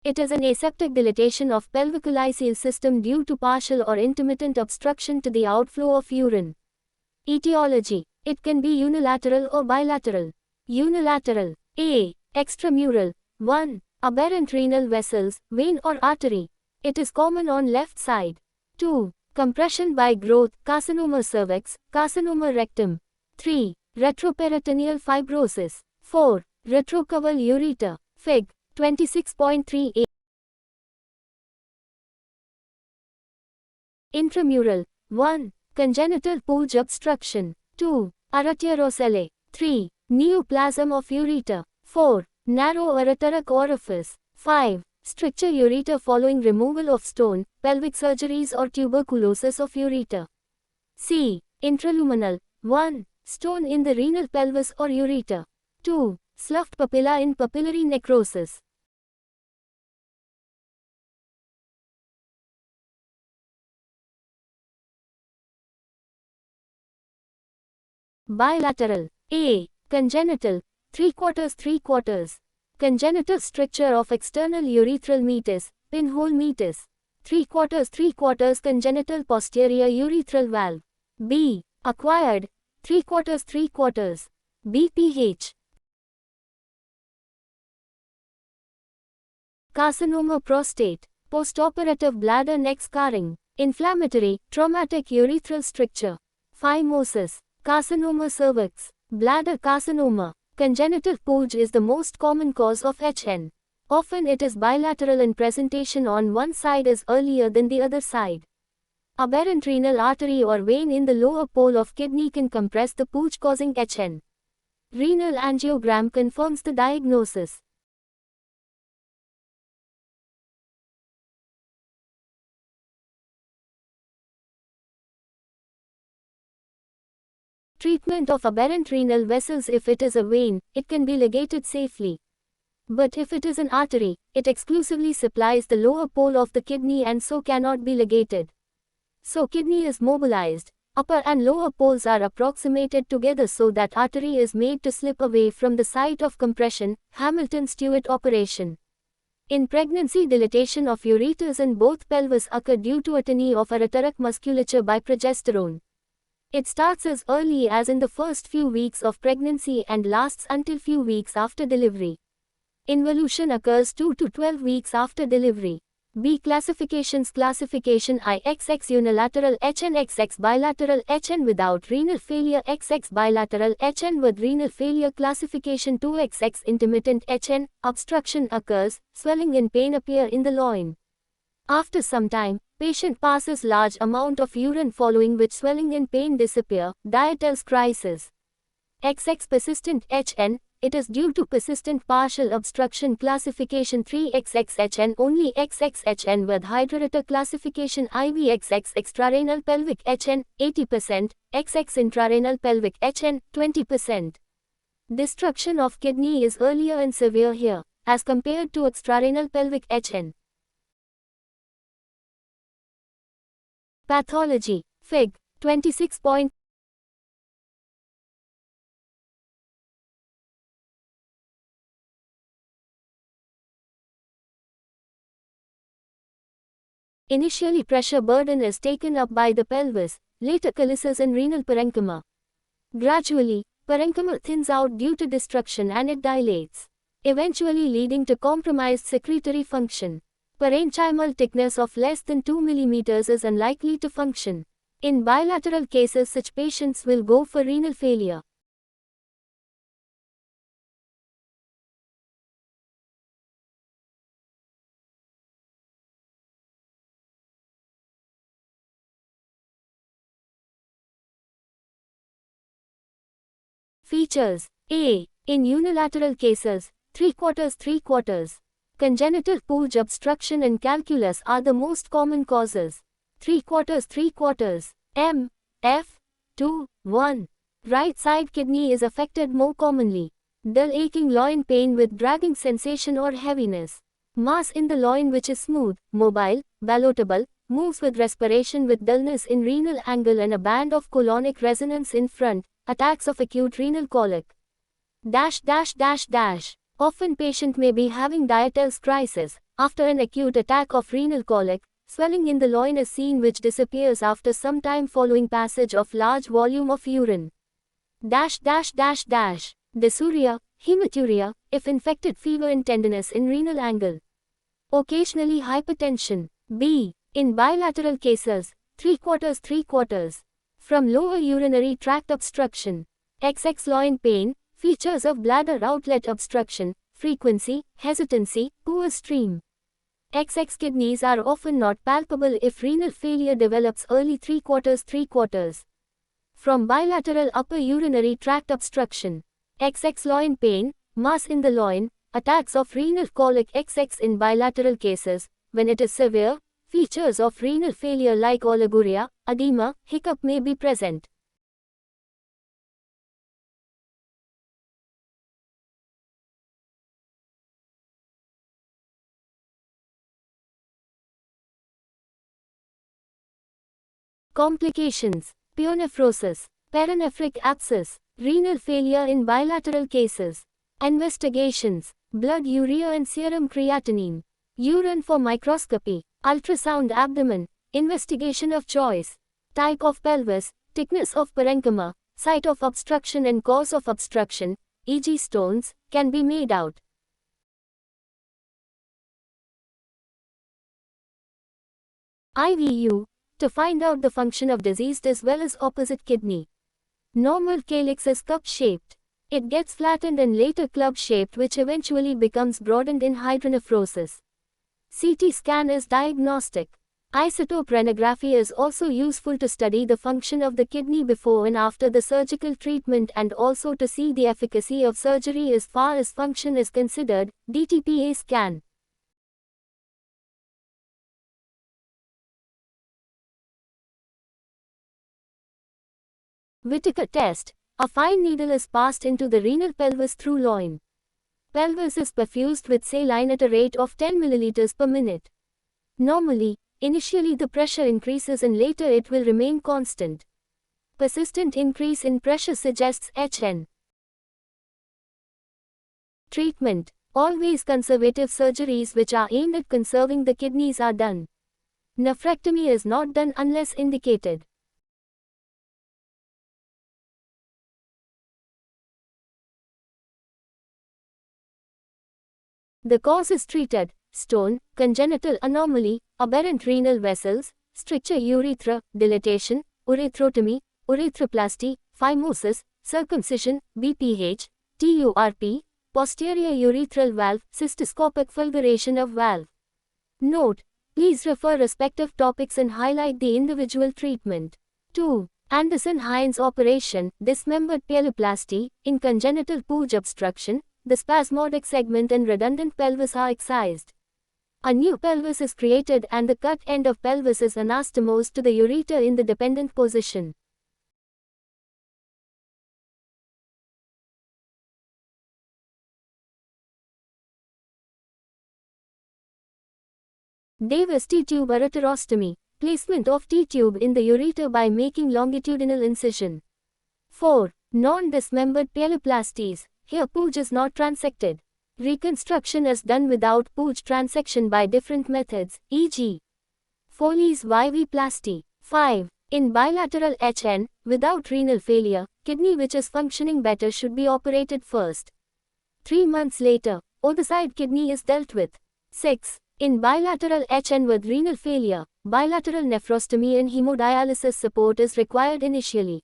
It is an aseptic dilatation of pelvicoileal system due to partial or intermittent obstruction to the outflow of urine. Etiology. It can be unilateral or bilateral. Unilateral. A. Extramural. 1. Aberrant renal vessels, vein or artery. It is common on left side. 2. Compression by growth, carcinoma cervix, carcinoma rectum. 3. Retroperitoneal fibrosis. 4. Retrocaval ureter. Fig. 26.3a. Intramural. 1. Congenital pulse obstruction. 2. Arteriocellae. 3. Neoplasm of ureter. 4. Narrow ureteric orifice. 5. Stricture ureter following removal of stone, pelvic surgeries or tuberculosis of ureter. C. Intraluminal. 1. Stone in the renal pelvis or ureter. 2. Sloughed papilla in papillary necrosis. Bilateral. A. Congenital, 3/4. Congenital stricture of external urethral meatus, pinhole meatus. 3/4. Congenital posterior urethral valve. B. Acquired, 3/4. BPH. Carcinoma prostate, postoperative bladder neck scarring, inflammatory, traumatic urethral stricture. Phimosis, carcinoma cervix, bladder carcinoma. Congenital POJ is the most common cause of HN. Often it is bilateral in presentation, on one side is earlier than the other side. Aberrant renal artery or vein in the lower pole of kidney can compress the POJ, causing HN. Renal angiogram confirms the diagnosis. Treatment of aberrant renal vessels: if it is a vein, it can be ligated safely. But if it is an artery, it exclusively supplies the lower pole of the kidney and so cannot be ligated. So kidney is mobilized, upper and lower poles are approximated together so that artery is made to slip away from the site of compression, Hamilton-Stewart operation. In pregnancy, dilatation of ureters in both pelvis occur due to atony of ureteric musculature by progesterone. It starts as early as in the first few weeks of pregnancy and lasts until few weeks after delivery. Involution occurs 2 to 12 weeks after delivery. B. Classifications. Classification I. XX unilateral HN, XX bilateral HN without renal failure, XX bilateral HN with renal failure. Classification 2. XX intermittent HN, obstruction occurs, swelling and pain appear in the loin. After some time, patient passes large amount of urine, following which swelling and pain disappear. Dietels crisis. XX persistent HN, it is due to persistent partial obstruction. Classification 3. XXHN only XXHN with hydroureter. Classification IV. XX extrarenal pelvic HN, 80%, XX intrarenal pelvic HN, 20%. Destruction of kidney is earlier and severe here, as compared to extrarenal pelvic HN. Pathology. Fig. 26. Initially pressure burden is taken up by the pelvis, later calyces and renal parenchyma. Gradually, parenchyma thins out due to destruction and it dilates, eventually leading to compromised secretory function. Parenchymal thickness of less than 2 mm is unlikely to function. In bilateral cases, such patients will go for renal failure. Features. A. In unilateral cases, 3/4. Congenital POJ obstruction and calculus are the most common causes. 3/4. M. F. 2. 1. Right side kidney is affected more commonly. Dull aching loin pain with dragging sensation or heaviness. Mass in the loin which is smooth, mobile, ballotable, moves with respiration with dullness in renal angle and a band of colonic resonance in front. Attacks of acute renal colic. Often patient may be having dietels crisis. After an acute attack of renal colic, swelling in the loin is seen which disappears after some time following passage of large volume of urine. Dysuria, hematuria, if infected, fever and tenderness in renal angle. Occasionally hypertension. B. In bilateral cases, 3/4. From lower urinary tract obstruction. XX loin pain, features of bladder outlet obstruction, frequency, hesitancy, poor stream. XX kidneys are often not palpable if renal failure develops early. 3/4. From bilateral upper urinary tract obstruction. XX loin pain, mass in the loin, attacks of renal colic. XX in bilateral cases, when it is severe, features of renal failure like oliguria, edema, hiccup may be present. Complications. Pyonephrosis, paranephric abscess, Renal failure in bilateral cases. Investigations. Blood urea and serum creatinine. Urine for microscopy. Ultrasound abdomen. Investigation of choice. Type of pelvis, thickness of parenchyma, site of obstruction and cause of obstruction, e.g. stones, can be made out. IVU, to find out the function of diseased as well as opposite kidney. Normal calyx is cup-shaped. It gets flattened and later club-shaped, which eventually becomes broadened in hydronephrosis. CT scan is diagnostic. Isotope renography is also useful to study the function of the kidney before and after the surgical treatment and also to see the efficacy of surgery as far as function is considered. DTPA scan. Whittaker test. A fine needle is passed into the renal pelvis through loin. Pelvis is perfused with saline at a rate of 10 ml per minute. Normally, initially the pressure increases and later it will remain constant. Persistent increase in pressure suggests HN. Treatment. Always conservative surgeries which are aimed at conserving the kidneys are done. Nephrectomy is not done unless indicated. The cause is treated: stone, congenital anomaly, aberrant renal vessels, stricture urethra, dilatation, urethrotomy, urethroplasty, phimosis, circumcision, BPH, TURP, posterior urethral valve, cystoscopic fulguration of valve. Note: please refer respective topics and highlight the individual treatment. 2. Anderson-Hines operation, dismembered pyeloplasty, in congenital pooch obstruction. The spasmodic segment and redundant pelvis are excised. A new pelvis is created and the cut end of pelvis is anastomosed to the ureter in the dependent position. Davis T-tube ureterostomy, placement of T-tube in the ureter by making longitudinal incision. 4. Non-dismembered pyeloplasties. Here pooch is not transected. Reconstruction is done without pooch transection by different methods, e.g. Foley's YV-plasty. 5. In bilateral HN, without renal failure, kidney which is functioning better should be operated first. 3 months later, oocyte kidney is dealt with. 6. In bilateral HN with renal failure, bilateral nephrostomy and hemodialysis support is required initially.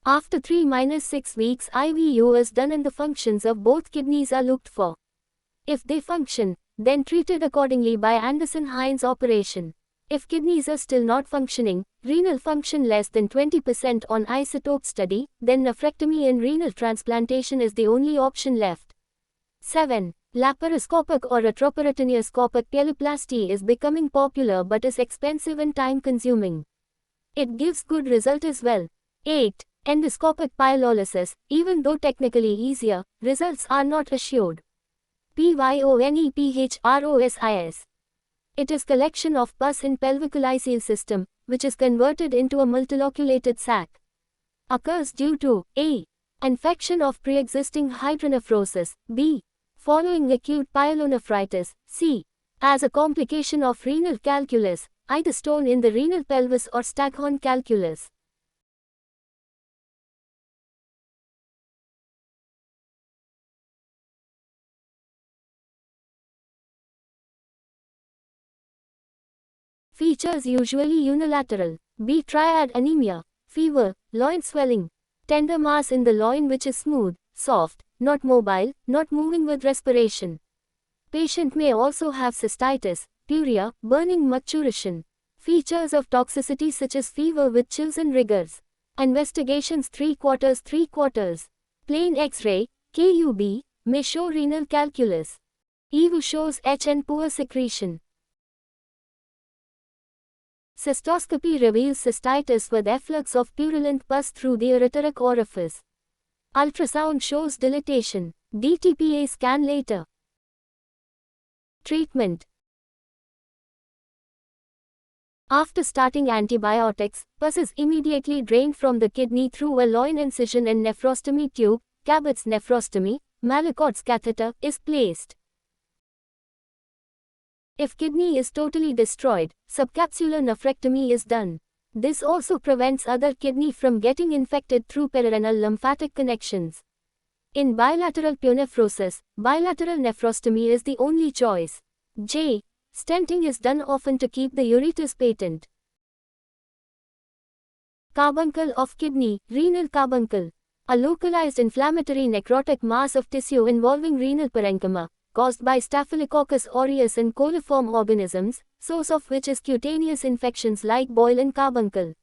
After 3-6 weeks, IVU is done and the functions of both kidneys are looked for. If they function, then treated accordingly by Anderson-Hines operation. If kidneys are still not functioning, renal function less than 20% on isotope study, then nephrectomy and renal transplantation is the only option left. 7. Laparoscopic or retroperitoneoscopic pyeloplasty is becoming popular but is expensive and time-consuming. It gives good result as well. 8. Endoscopic pyelolysis, even though technically easier, results are not assured. PYONEPHROSIS. It is collection of pus in pelvicolyceal system, which is converted into a multiloculated sac. Occurs due to A. Infection of pre-existing hydronephrosis, B. Following acute pyelonephritis, C. As a complication of renal calculus, either stone in the renal pelvis or Staghorn calculus. Features usually unilateral. B. Triad anemia, fever, loin swelling, tender mass in the loin which is smooth, soft, not mobile, not moving with respiration. Patient may also have cystitis, pyuria, burning micturition. Features of toxicity such as fever with chills and rigors. Investigations 3/4. Plain X-ray, KUB, may show renal calculus. EVU shows HN poor secretion. Cystoscopy reveals cystitis with efflux of purulent pus through the ureteric orifice. Ultrasound shows dilatation. DTPA scan later. Treatment. After starting antibiotics, pus is immediately drained from the kidney through a loin incision and nephrostomy tube, Cabot's nephrostomy, Malakot's catheter, is placed. If kidney is totally destroyed, subcapsular nephrectomy is done. This also prevents other kidney from getting infected through perirenal lymphatic connections. In bilateral pyonephrosis, bilateral nephrostomy is the only choice. J. Stenting is done often to keep the ureter patent. Carbuncle of kidney, renal carbuncle. A localized inflammatory necrotic mass of tissue involving renal parenchyma, caused by Staphylococcus aureus and coliform organisms, source of which is cutaneous infections like boil and carbuncle.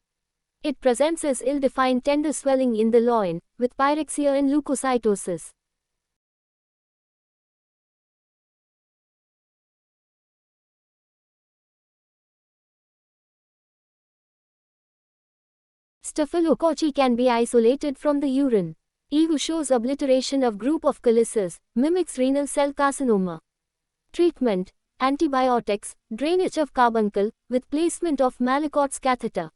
It presents as ill-defined tender swelling in the loin, with pyrexia and leukocytosis. Staphylococci can be isolated from the urine. EVU shows obliteration of group of calyces, mimics renal cell carcinoma. Treatment: antibiotics, drainage of carbuncle, with placement of Malakot's catheter.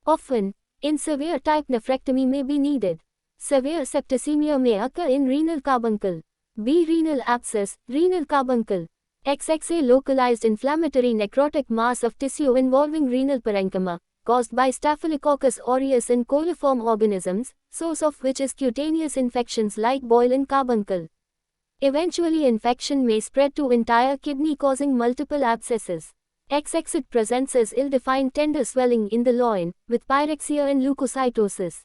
Often, in severe type nephrectomy may be needed. Severe septicemia may occur in renal carbuncle. B. Renal abscess, renal carbuncle. XXA localized inflammatory necrotic mass of tissue involving renal parenchyma, caused by Staphylococcus aureus and coliform organisms, source of which is cutaneous infections like boil and carbuncle. Eventually infection may spread to entire kidney causing multiple abscesses. XX it presents as ill-defined tender swelling in the loin, with pyrexia and leukocytosis.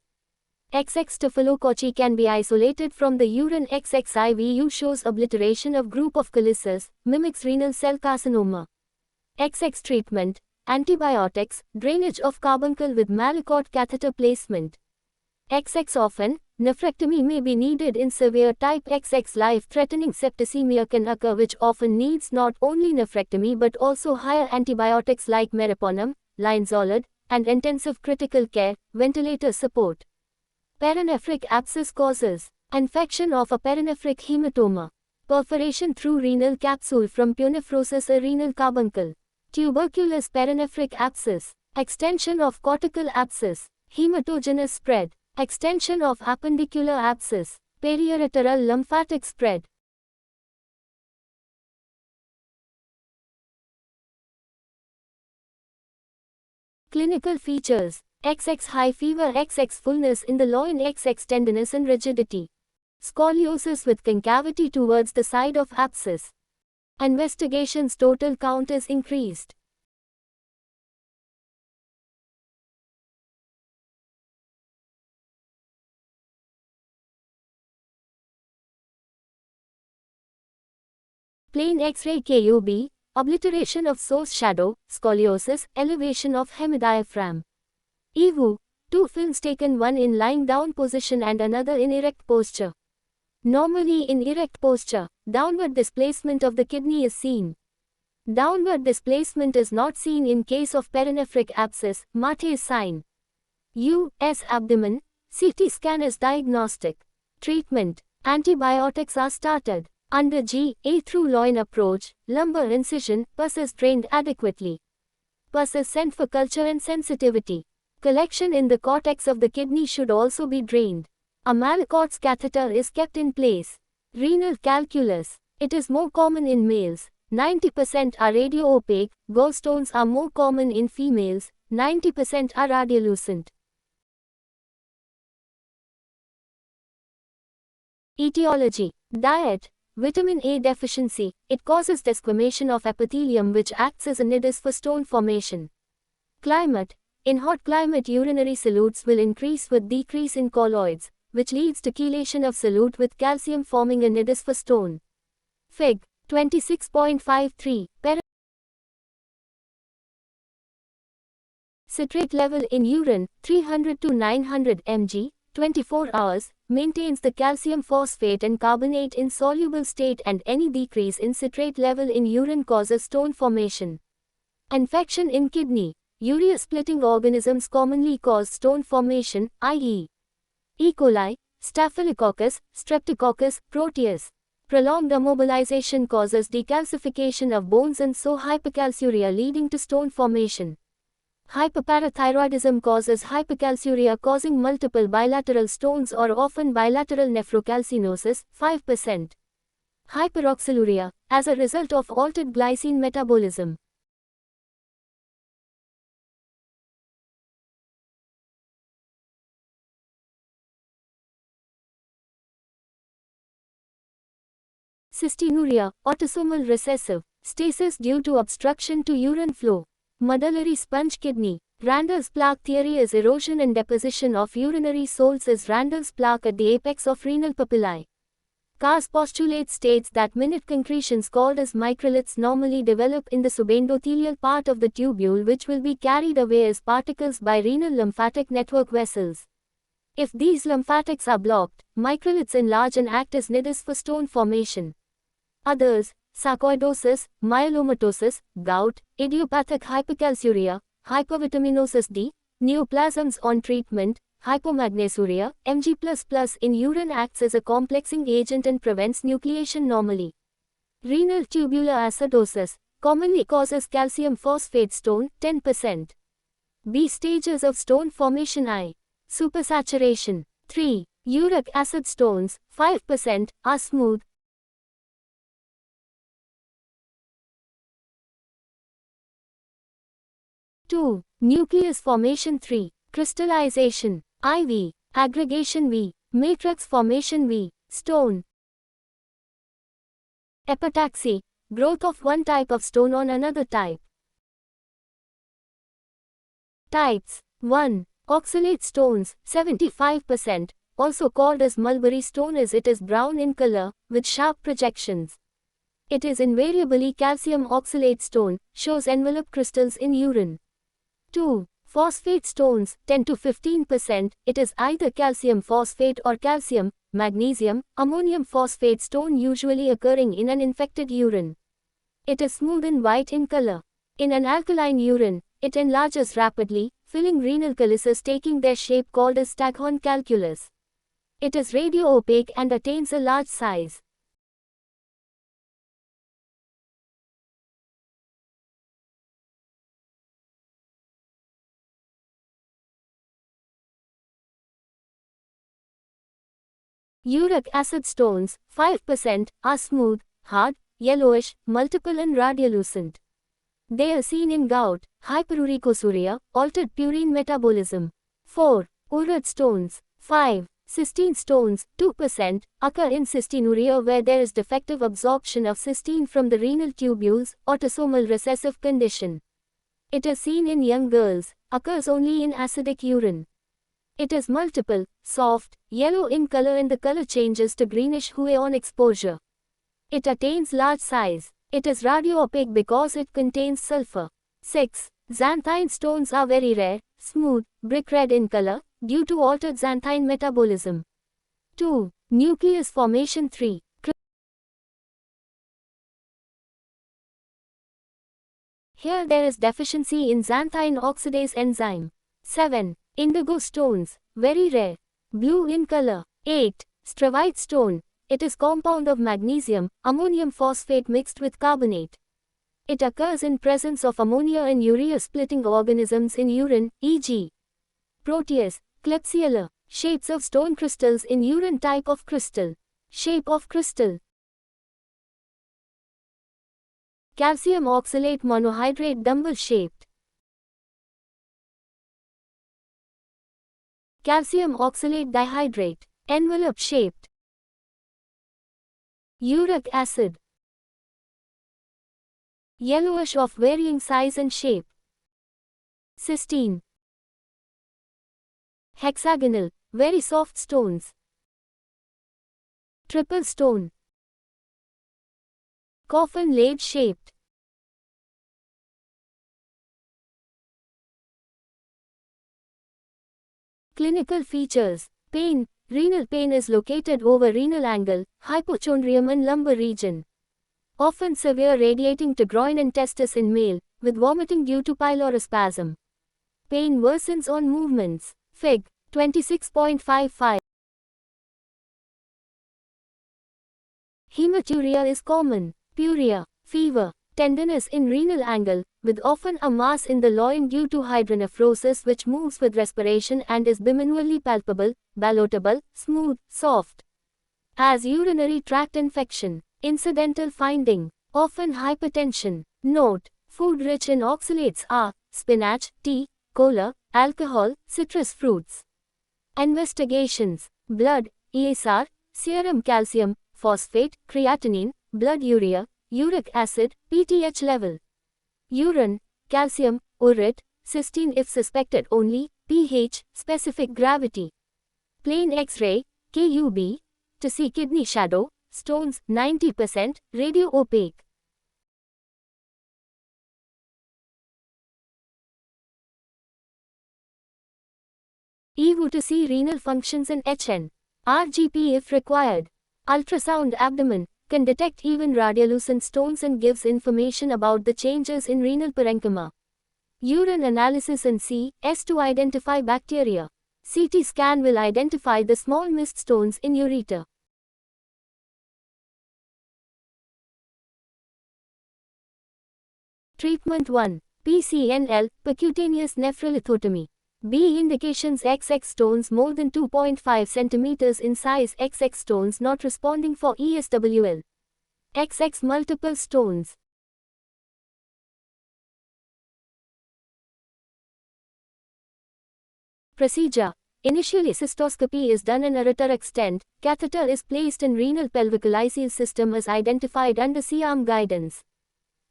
XX staphylococci can be isolated from the urine. XXIVU shows obliteration of group of calyces, mimics renal cell carcinoma. XX treatment: antibiotics, drainage of carbuncle with Malakot catheter placement. XX often, nephrectomy may be needed in severe type XX. Life-threatening septicemia can occur which often needs not only nephrectomy but also higher antibiotics like meropenem, linezolid, and intensive critical care, ventilator support. Perinephric abscess causes infection of a perinephric hematoma, perforation through renal capsule from pyonephrosis a renal carbuncle, tuberculous perinephric abscess, extension of cortical abscess, hematogenous spread, extension of appendicular abscess, periureteral lymphatic spread. Clinical features: XX high fever, XX fullness in the loin, XX tenderness and rigidity. Scoliosis with concavity towards the side of abscess. Investigations total count is increased. Plain X-ray KUB, obliteration of source shadow, scoliosis, elevation of hemidiaphragm. EVU, 2 films taken, one in lying down position and another in erect posture. Normally in erect posture, downward displacement of the kidney is seen. Downward displacement is not seen in case of perinephric abscess, Matthey's sign. U.S. abdomen, CT scan is diagnostic. Treatment: antibiotics are started. Under G, A through loin approach, lumbar incision, pus is drained adequately. Pus is sent for culture and sensitivity. Collection in the cortex of the kidney should also be drained. A Malakot's catheter is kept in place. Renal calculus. It is more common in males. 90% are radio-opaque. Gallstones are more common in females. 90% are radiolucent. Etiology. Diet. Vitamin A deficiency. It causes desquamation of epithelium which acts as a nidus for stone formation. Climate. In hot climate urinary solutes will increase with decrease in colloids, which leads to chelation of solute with calcium forming a nidus for stone. Fig. 26.53. Citrate level in urine, 300 to 900 mg, 24 hours, maintains the calcium phosphate and carbonate in soluble state, and any decrease in citrate level in urine causes stone formation. Infection in kidney. Urea-splitting organisms commonly cause stone formation, i.e. E. coli, Staphylococcus, Streptococcus, Proteus. Prolonged immobilization causes decalcification of bones and so hypercalciuria leading to stone formation. Hyperparathyroidism causes hypercalciuria, causing multiple bilateral stones or often bilateral nephrocalcinosis, 5%. Hyperoxaluria, as a result of altered glycine metabolism. Cystinuria, autosomal recessive, stasis due to obstruction to urine flow. Medullary sponge kidney. Randall's plaque theory is erosion and deposition of urinary salts as Randall's plaque at the apex of renal papillae. Carr's postulate states that minute concretions called as microliths normally develop in the subendothelial part of the tubule, which will be carried away as particles by renal lymphatic network vessels. If these lymphatics are blocked, microliths enlarge and act as nidus for stone formation. Others, sarcoidosis, myelomatosis, gout, idiopathic hypercalciuria, hypervitaminosis D, neoplasms on treatment, hypomagnesiuria, Mg++ in urine acts as a complexing agent and prevents nucleation normally. Renal tubular acidosis, commonly causes calcium phosphate stone, 10%. B stages of stone formation. I. Supersaturation. 3. Uric acid stones, 5%, are smooth. Two. Nucleus formation. 3. Crystallization. IV. Aggregation. V. Matrix formation. V. Stone. Epitaxy. Growth of one type of stone on another type. Types. 1. Oxalate stones, 75%, also called as mulberry stone as it is brown in color, with sharp projections. It is invariably calcium oxalate stone, shows envelope crystals in urine. 2. Phosphate stones, 10 to 15%, it is either calcium phosphate or calcium, magnesium, ammonium phosphate stone usually occurring in an infected urine. It is smooth and white in color. In an alkaline urine, it enlarges rapidly, filling renal calyces taking their shape called as staghorn calculus. It is radio-opaque and attains a large size. Uric acid stones, 5%, are smooth, hard, yellowish, multiple and radiolucent. They are seen in gout, hyperuricosuria, altered purine metabolism. 4. Urate stones. 5. Cystine stones, 2%, occur in cystinuria where there is defective absorption of cystine from the renal tubules, autosomal recessive condition. It is seen in young girls, occurs only in acidic urine. It is multiple, soft, yellow in color and the color changes to greenish hue on exposure. It attains large size. It is radio-opaque because it contains sulfur. 6. Xanthine stones are very rare, smooth, brick red in color, due to altered xanthine metabolism. 2. Nucleus formation. 3. Here there is deficiency in xanthine oxidase enzyme. 7. Indigo stones, very rare, blue in color. 8. Stravite stone, it is compound of magnesium, ammonium phosphate mixed with carbonate. It occurs in presence of ammonia and urea splitting organisms in urine, e.g. Proteus, Klebsiella. Shapes of stone crystals in urine. Type of crystal. Shape of crystal. Calcium oxalate monohydrate dumbbell shaped. Calcium oxalate dihydrate. Envelope shaped. Uric acid. Yellowish of varying size and shape. Cystine. Hexagonal, very soft stones. Triple stone. Coffin lid shaped. Clinical features. Pain. Renal pain is located over renal angle, hypochondrium and lumbar region. Often severe, radiating to groin and testis in male, with vomiting due to pylorospasm. Pain worsens on movements. Fig. 26.55. Hematuria is common. Puria. Fever. Tenderness in renal angle, with often a mass in the loin due to hydronephrosis which moves with respiration and is bimanually palpable, ballotable, smooth, soft. As urinary tract infection. Incidental finding. Often hypertension. Note: food rich in oxalates are spinach, tea, cola, alcohol, citrus fruits. Investigations: blood, ESR, serum calcium, phosphate, creatinine, blood urea, uric acid, PTH level. Urine, calcium, urate, cysteine if suspected only, pH, specific gravity. Plain X-ray, KUB, to see kidney shadow, stones, 90%, radio opaque. EVU to see renal functions in HN. RGP if required. Ultrasound abdomen can detect even radiolucent stones and gives information about the changes in renal parenchyma. Urine analysis and CS to identify bacteria. CT scan will identify the small mist stones in ureter. Treatment 1. PCNL, percutaneous nephrolithotomy. B. Indications: XX stones more than 2.5 cm in size, XX stones not responding for ESWL. XX multiple stones. Procedure. Initially cystoscopy is done and ureteric stent, catheter is placed in renal pelvicolyceal system as identified under C-arm guidance.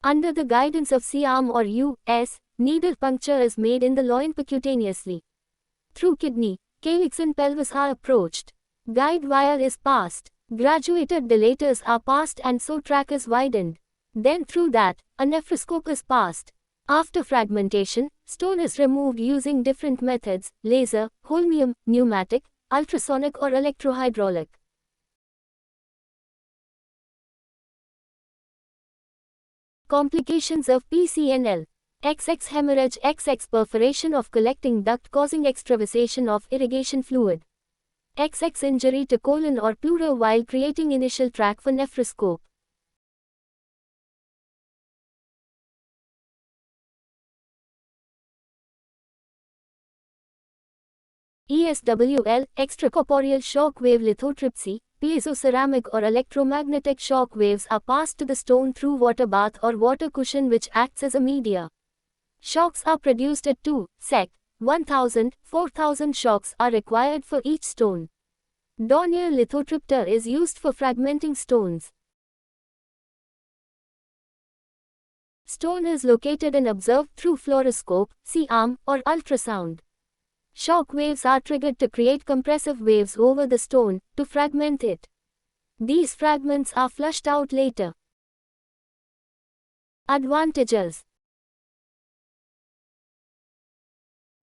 Under the guidance of C-arm or U.S., needle puncture is made in the loin percutaneously. Through kidney, calyx and pelvis are approached. Guide wire is passed. Graduated dilators are passed and so track is widened. Then through that, a nephroscope is passed. After fragmentation, stone is removed using different methods: laser, holmium, pneumatic, ultrasonic or electrohydraulic. Complications of PCNL. XX hemorrhage, XX perforation of collecting duct causing extravasation of irrigation fluid. XX injury to colon or pleura while creating initial track for nephroscope. ESWL, extracorporeal shock wave lithotripsy, piezoceramic or electromagnetic shock waves are passed to the stone through water bath or water cushion which acts as a media. Shocks are produced at 2 sec. 1000, 4000 shocks are required for each stone. Dornier lithotripter is used for fragmenting stones. Stone is located and observed through fluoroscope, C-arm, or ultrasound. Shock waves are triggered to create compressive waves over the stone, to fragment it. These fragments are flushed out later. Advantages.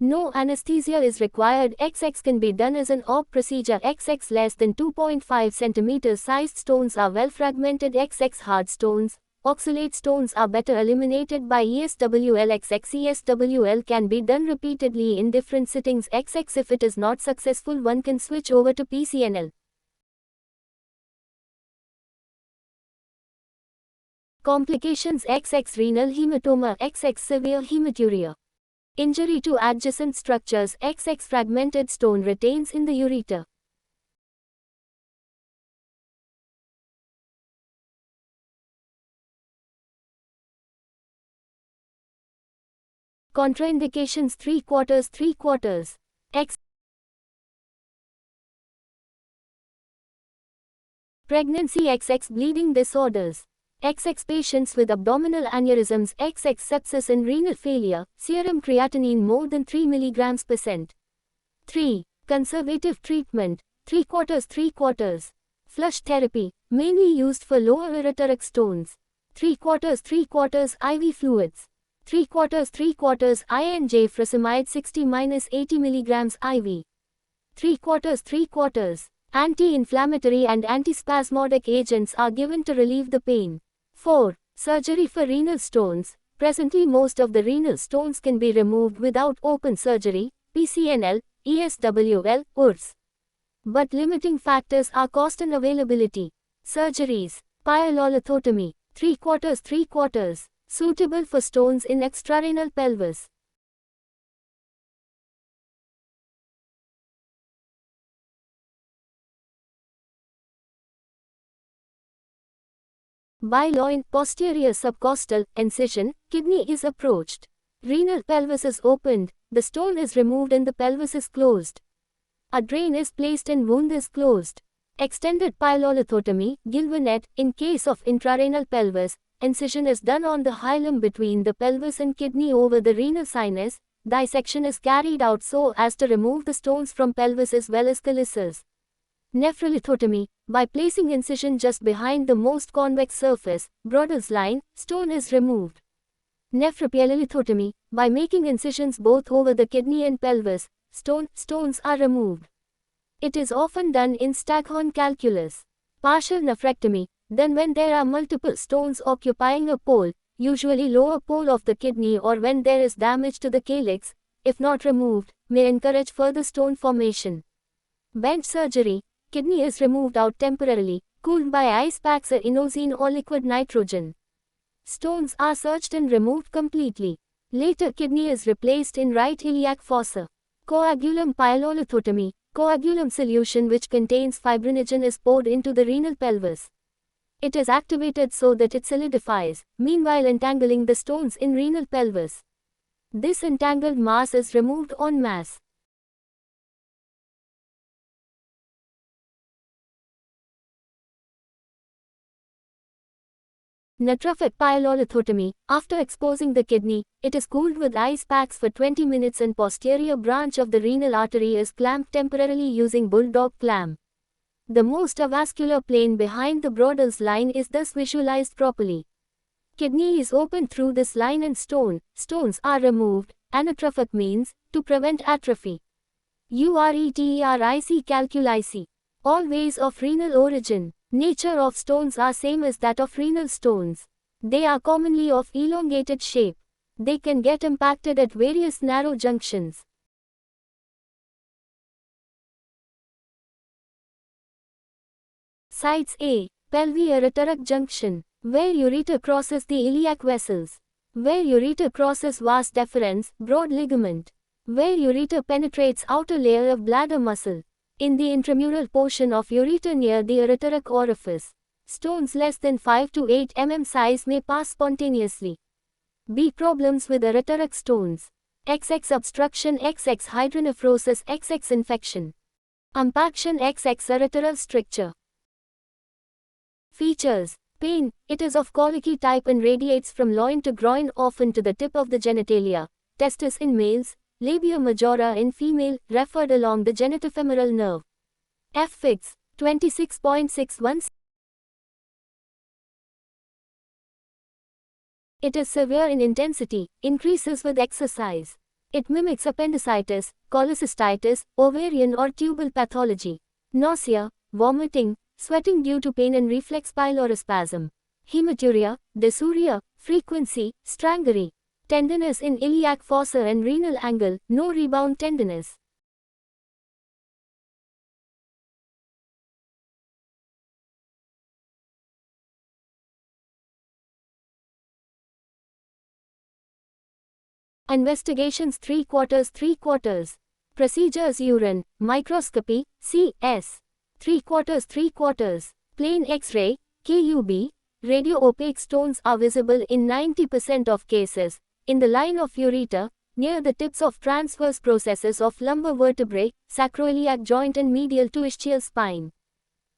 No anesthesia is required. XX can be done as an op procedure. XX less than 2.5 cm sized stones are well fragmented. XX hard stones, oxalate stones are better eliminated by ESWL. XX ESWL can be done repeatedly in different sittings. XX if it is not successful, one can switch over to PCNL. Complications: XX renal hematoma, XX severe hematuria. Injury to adjacent structures, XX fragmented stone retains in the ureter. Contraindications: 3/4 X. Pregnancy, XX bleeding disorders. XX patients with abdominal aneurysms, XX sepsis and renal failure, serum creatinine more than 3 mg%. 3. Conservative treatment, 3/4. Flush therapy, mainly used for lower ureteric stones. 3/4 IV fluids. 3/4 INJ furosemide 60-80 mg IV. 3/4 Anti-inflammatory and antispasmodic agents are given to relieve the pain. 4. Surgery for renal stones. Presently most of the renal stones can be removed without open surgery, PCNL, ESWL, URS. But limiting factors are cost and availability. Pyelolithotomy, 3/4. Suitable for stones in extrarenal pelvis. By loin, posterior subcostal incision, kidney is approached. Renal pelvis is opened, the stone is removed and the pelvis is closed. A drain is placed and wound is closed. Extended pyelolithotomy, Gilvanet, in case of intrarenal pelvis, incision is done on the hilum between the pelvis and kidney over the renal sinus. Dissection is carried out so as to remove the stones from pelvis as well as calyces. Nephrolithotomy, by placing incision just behind the most convex surface, Brodal's line, stone is removed. Nephropielolithotomy, by making incisions both over the kidney and pelvis, stones are removed. It is often done in Staghorn calculus. Partial nephrectomy, then when there are multiple stones occupying a pole, usually lower pole of the kidney, or when there is damage to the calyx, if not removed, may encourage further stone formation. Bench surgery, kidney is removed out temporarily, cooled by ice packs or inosine or liquid nitrogen. Stones are searched and removed completely. Later kidney is replaced in right iliac fossa. Coagulum pyelolithotomy, coagulum solution which contains fibrinogen is poured into the renal pelvis. It is activated so that it solidifies, meanwhile entangling the stones in renal pelvis. This entangled mass is removed en masse. Natrophic pyelolithotomy, after exposing the kidney, it is cooled with ice packs for 20 minutes and posterior branch of the renal artery is clamped temporarily using bulldog clamp. The most avascular plane behind the Brodal's line is thus visualized properly. Kidney is opened through this line and stones are removed. Anatrophic means, to prevent atrophy. Ureteric calculici. All ways of renal origin. Nature of stones are same as that of renal stones. They are commonly of elongated shape. They can get impacted at various narrow junctions. Sites A. Pelvi-ureteric junction, where ureter crosses the iliac vessels. Where ureter crosses vas deferens, broad ligament. Where ureter penetrates outer layer of bladder muscle. In the intramural portion of ureter near the ureteric orifice. Stones less than 5 to 8 mm size may pass spontaneously. B. Problems with ureteric stones. XX obstruction, XX hydronephrosis, XX infection. Impaction, XX ureteral stricture. Features. Pain. It is of colicky type and radiates from loin to groin, often to the tip of the genitalia. Testis in males, labia majora in female, referred along the genitofemoral nerve. F. Fix. 26.61. It is severe in intensity, increases with exercise. It mimics appendicitis, cholecystitis, ovarian or tubal pathology. Nausea, vomiting, sweating due to pain and reflex pylorospasm. Hematuria, dysuria, frequency, strangury. Tenderness in iliac fossa and renal angle, no rebound tenderness. Investigations 3/4. Procedures urine, microscopy, CS. 3/4. Plain X-ray, KUB. Radio-opaque stones are visible in 90% of cases. In the line of ureter, near the tips of transverse processes of lumbar vertebrae, sacroiliac joint and medial to ischial spine.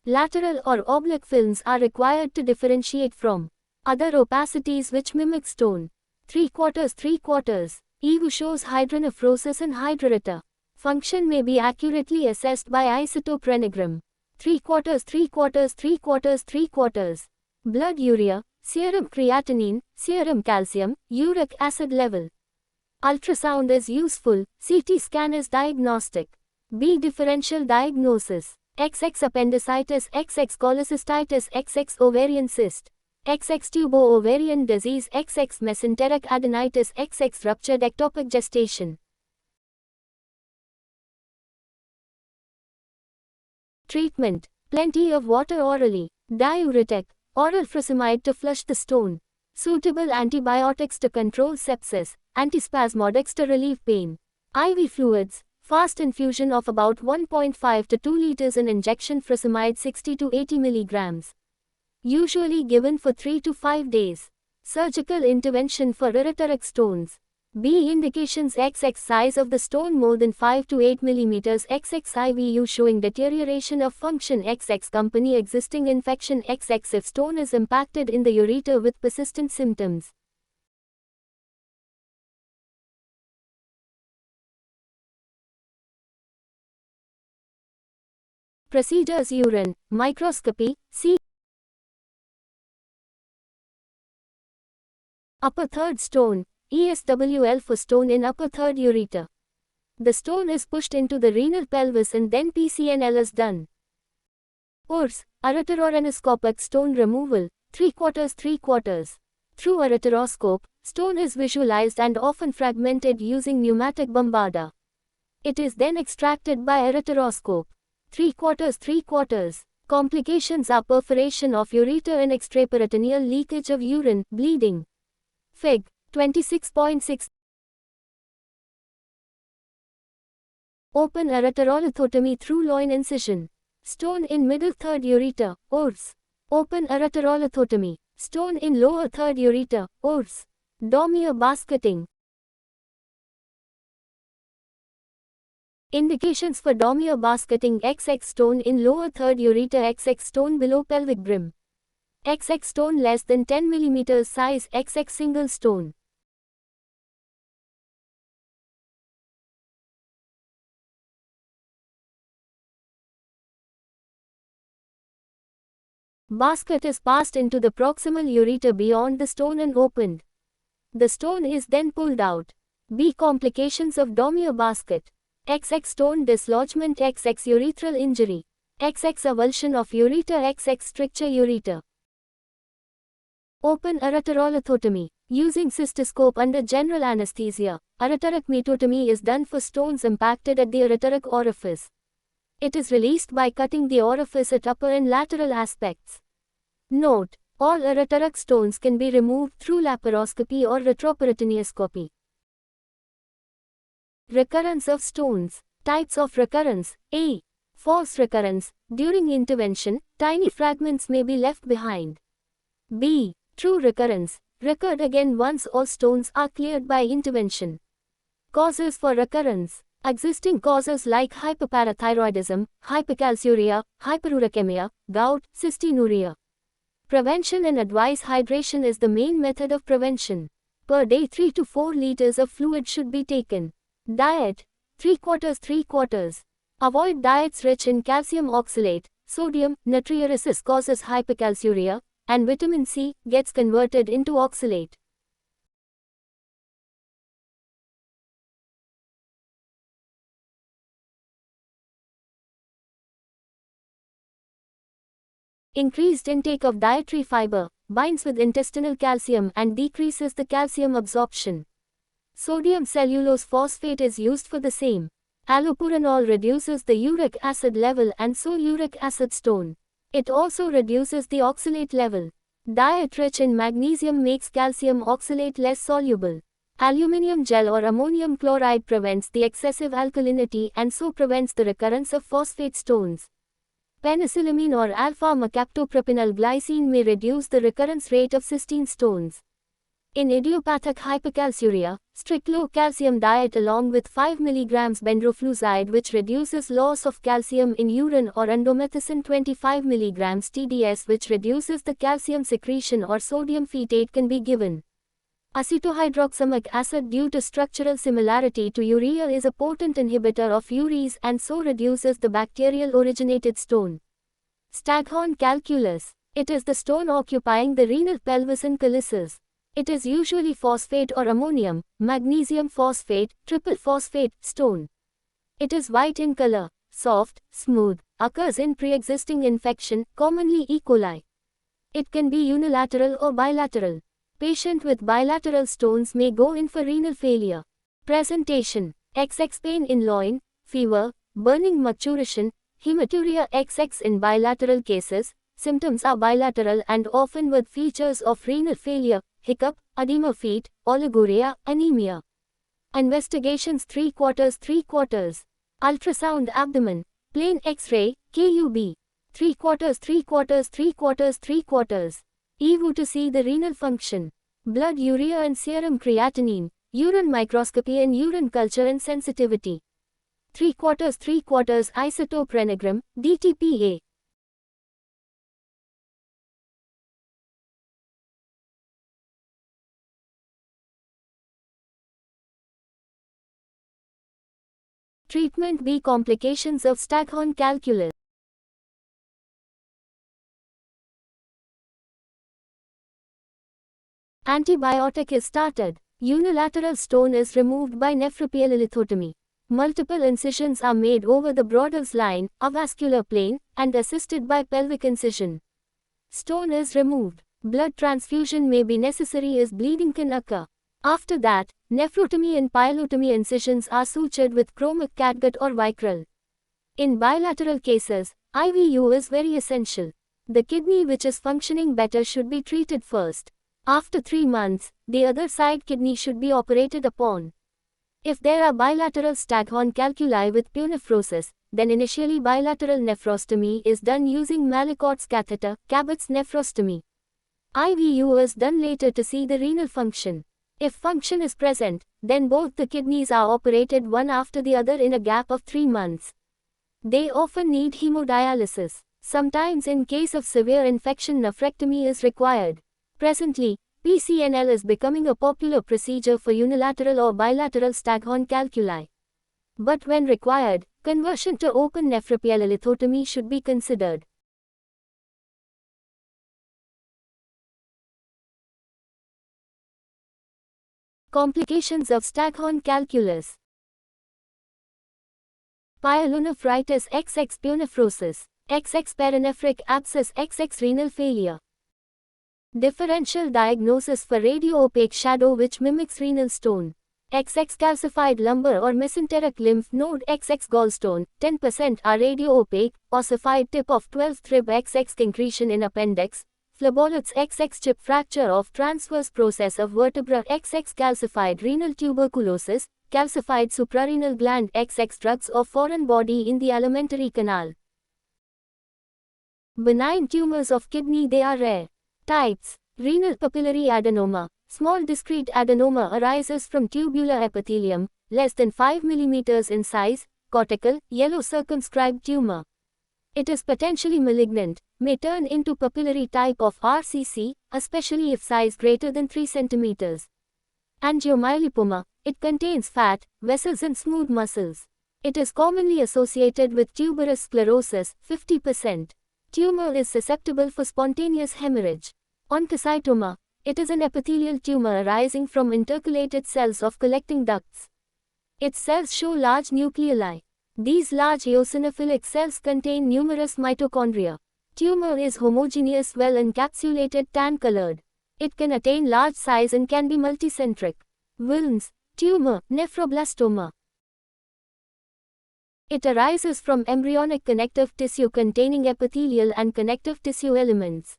Lateral or oblique films are required to differentiate from other opacities which mimic stone. 3/4. EVU shows hydronephrosis and hydroureter. Function may be accurately assessed by isotope-renogram. 3/4. Blood urea, serum creatinine, serum calcium, uric acid level. Ultrasound is useful, CT scan is diagnostic. B. Differential diagnosis. XX appendicitis, XX cholecystitis, XX ovarian cyst. XX tubo-ovarian disease, XX mesenteric adenitis, XX ruptured ectopic gestation. Treatment. Plenty of water orally. Diuretic. Oral furosemide to flush the stone. Suitable antibiotics to control sepsis, antispasmodics to relieve pain. IV fluids, fast infusion of about 1.5 to 2 liters in injection furosemide 60 to 80 milligrams. Usually given for 3 to 5 days. Surgical intervention for ureteric stones. B. Indications: XX size of the stone more than 5 to 8 mm, XX IVU showing deterioration of function, XX company existing infection, XX if stone is impacted in the ureter with persistent symptoms. Procedures: urine, microscopy, C. Upper third stone, ESWL for stone in upper third ureter. The stone is pushed into the renal pelvis and then PCNL is done. URS, ureterorenoscopic stone removal, 3/4. Through ureteroscope, stone is visualized and often fragmented using pneumatic bombarda. It is then extracted by ureteroscope. 3/4. Complications are perforation of ureter and extraperitoneal leakage of urine, bleeding. Fig. 26.6. Open ureterolithotomy through loin incision. Stone in middle third ureter, URS. Open ureterolithotomy. Stone in lower third ureter, URS. Dormier basketing. Indications for Dormier basketing: XX stone in lower third ureter, XX stone below pelvic brim. XX stone less than 10 mm size, XX single stone. Basket is passed into the proximal ureter beyond the stone and opened. The stone is then pulled out. B. Complications of Dormier basket: XX stone dislodgement, XX urethral injury, XX avulsion of ureter, XX stricture ureter. Open ureterolithotomy. Using cystoscope under general anesthesia, ureteric metotomy is done for stones impacted at the ureteric orifice. It is released by cutting the orifice at upper and lateral aspects. Note: all ureteric stones can be removed through laparoscopy or retroperitoneoscopy. Recurrence of stones. Types of recurrence: A. False recurrence. During intervention, tiny fragments may be left behind. B. True recurrence. Recurred again once all stones are cleared by intervention. Causes for recurrence. Existing causes like hyperparathyroidism, hypercalciuria, hyperuricemia, gout, cystinuria. Prevention and advice: hydration is the main method of prevention. Per day 3 to 4 liters of fluid should be taken. Diet: 3/4. Avoid diets rich in calcium oxalate, sodium, natriuresis causes hypercalciuria, and vitamin C gets converted into oxalate. Increased intake of dietary fiber binds with intestinal calcium and decreases the calcium absorption. Sodium cellulose phosphate is used for the same. Allopurinol reduces the uric acid level and so uric acid stone. It also reduces the oxalate level. Diet rich in magnesium makes calcium oxalate less soluble. Aluminium gel or ammonium chloride prevents the excessive alkalinity and so prevents the recurrence of phosphate stones. Penicillamine or alpha-mercaptopropanyl glycine may reduce the recurrence rate of cystine stones. In idiopathic hypercalciuria, strict low-calcium diet along with 5 mg bendrofluoride which reduces loss of calcium in urine or indomethacin 25 mg TDS which reduces the calcium secretion or sodium phytate can be given. Acetohydroxamic acid due to structural similarity to urea is a potent inhibitor of urease and so reduces the bacterial originated stone. Staghorn calculus. It is the stone occupying the renal pelvis and calyces. It is usually phosphate or ammonium, magnesium phosphate, triple phosphate, stone. It is white in color, soft, smooth, occurs in pre-existing infection, commonly E. coli. It can be unilateral or bilateral. Patient with bilateral stones may go in for renal failure. Presentation: XX pain in loin, fever, burning micturition, hematuria. XX in bilateral cases, symptoms are bilateral and often with features of renal failure, hiccup, edema feet, oliguria, anemia. Investigations 3/4. Ultrasound abdomen, plain X-ray, KUB. 3/4. EVU to see the renal function. Blood urea and serum creatinine, urine microscopy and urine culture and sensitivity. 3/4 isotope renogram, DTPA. Treatment B. Complications of Staghorn calculus. Antibiotic is started. Unilateral stone is removed by nephropeal lithotomy. Multiple incisions are made over the Brodels line, avascular plane, and assisted by pelvic incision. Stone is removed. Blood transfusion may be necessary as bleeding can occur. After that, nephrotomy and pyelotomy incisions are sutured with chromic catgut or Vicryl. In bilateral cases, IVU is very essential. The kidney which is functioning better should be treated first. After 3 months, the other side kidney should be operated upon. If there are bilateral Staghorn calculi with pyonephrosis, then initially bilateral nephrostomy is done using Mallicott's catheter, Cabot's nephrostomy. IVU is done later to see the renal function. If function is present, then both the kidneys are operated one after the other in a gap of 3 months. They often need hemodialysis. Sometimes in case of severe infection nephrectomy is required. Presently, PCNL is becoming a popular procedure for unilateral or bilateral Staghorn calculi. But when required, conversion to open nephropeal lithotomy should be considered. Complications of Staghorn calculus. Pyelonephritis XX pyonephrosis, XX perinephric abscess XX renal failure. Differential diagnosis for radio-opaque shadow which mimics renal stone. XX calcified lumbar or mesenteric lymph node XX gallstone, 10% are radio-opaque, ossified tip of 12th rib XX concretion in appendix, phleboliths XX chip fracture of transverse process of vertebra XX calcified renal tuberculosis, calcified suprarenal gland XX drugs of foreign body in the alimentary canal. Benign tumors of kidney, they are rare. Types: renal papillary adenoma. Small discrete adenoma arises from tubular epithelium, less than 5 mm in size, cortical, yellow circumscribed tumor. It is potentially malignant, may turn into papillary type of RCC, especially if size greater than 3 cm. Angiomyolipoma. It contains fat, vessels and smooth muscles. It is commonly associated with tuberous sclerosis, 50%. Tumor is susceptible for spontaneous hemorrhage. Oncocytoma. It is an epithelial tumor arising from intercalated cells of collecting ducts. Its cells show large nucleoli. These large eosinophilic cells contain numerous mitochondria. Tumor is homogeneous, well encapsulated, tan-colored. It can attain large size and can be multicentric. Wilms tumor, nephroblastoma. It arises from embryonic connective tissue containing epithelial and connective tissue elements.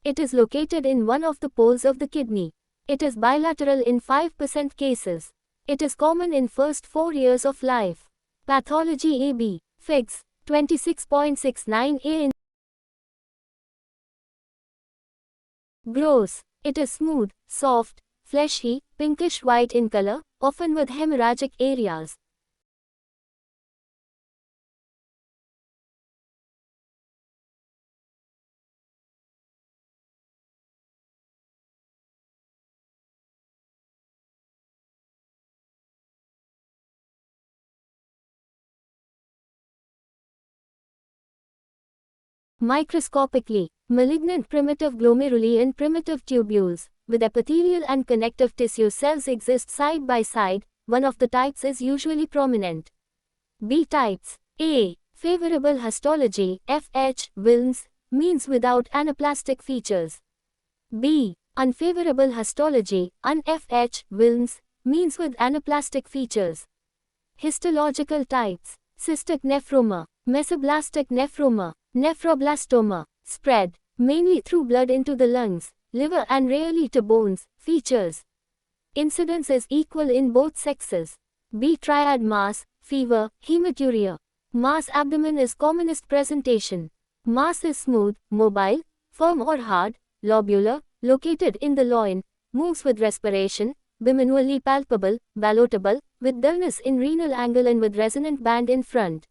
It is located in one of the poles of the kidney. It is bilateral in 5% cases. It is common in first 4 years of life. Pathology AB. Figs. 26.69a in gross. It is smooth, soft, fleshy, pinkish white in color, often with hemorrhagic areas. Microscopically, malignant primitive glomeruli and primitive tubules, with epithelial and connective tissue cells exist side by side. One of the types is usually prominent. B types. A. Favorable histology, FH, Wilms, means without anaplastic features. B. Unfavorable histology, UNFH, Wilms, means with anaplastic features. Histological types. Cystic nephroma, mesoblastic nephroma, nephroblastoma, spread, mainly through blood into the lungs, liver and rarely to bones. Features. Incidence is equal in both sexes. B. Triad mass, fever, hematuria. Mass abdomen is commonest presentation. Mass is smooth, mobile, firm or hard, lobular, located in the loin, moves with respiration, bimanually palpable, ballotable, with dullness in renal angle and with resonant band in front.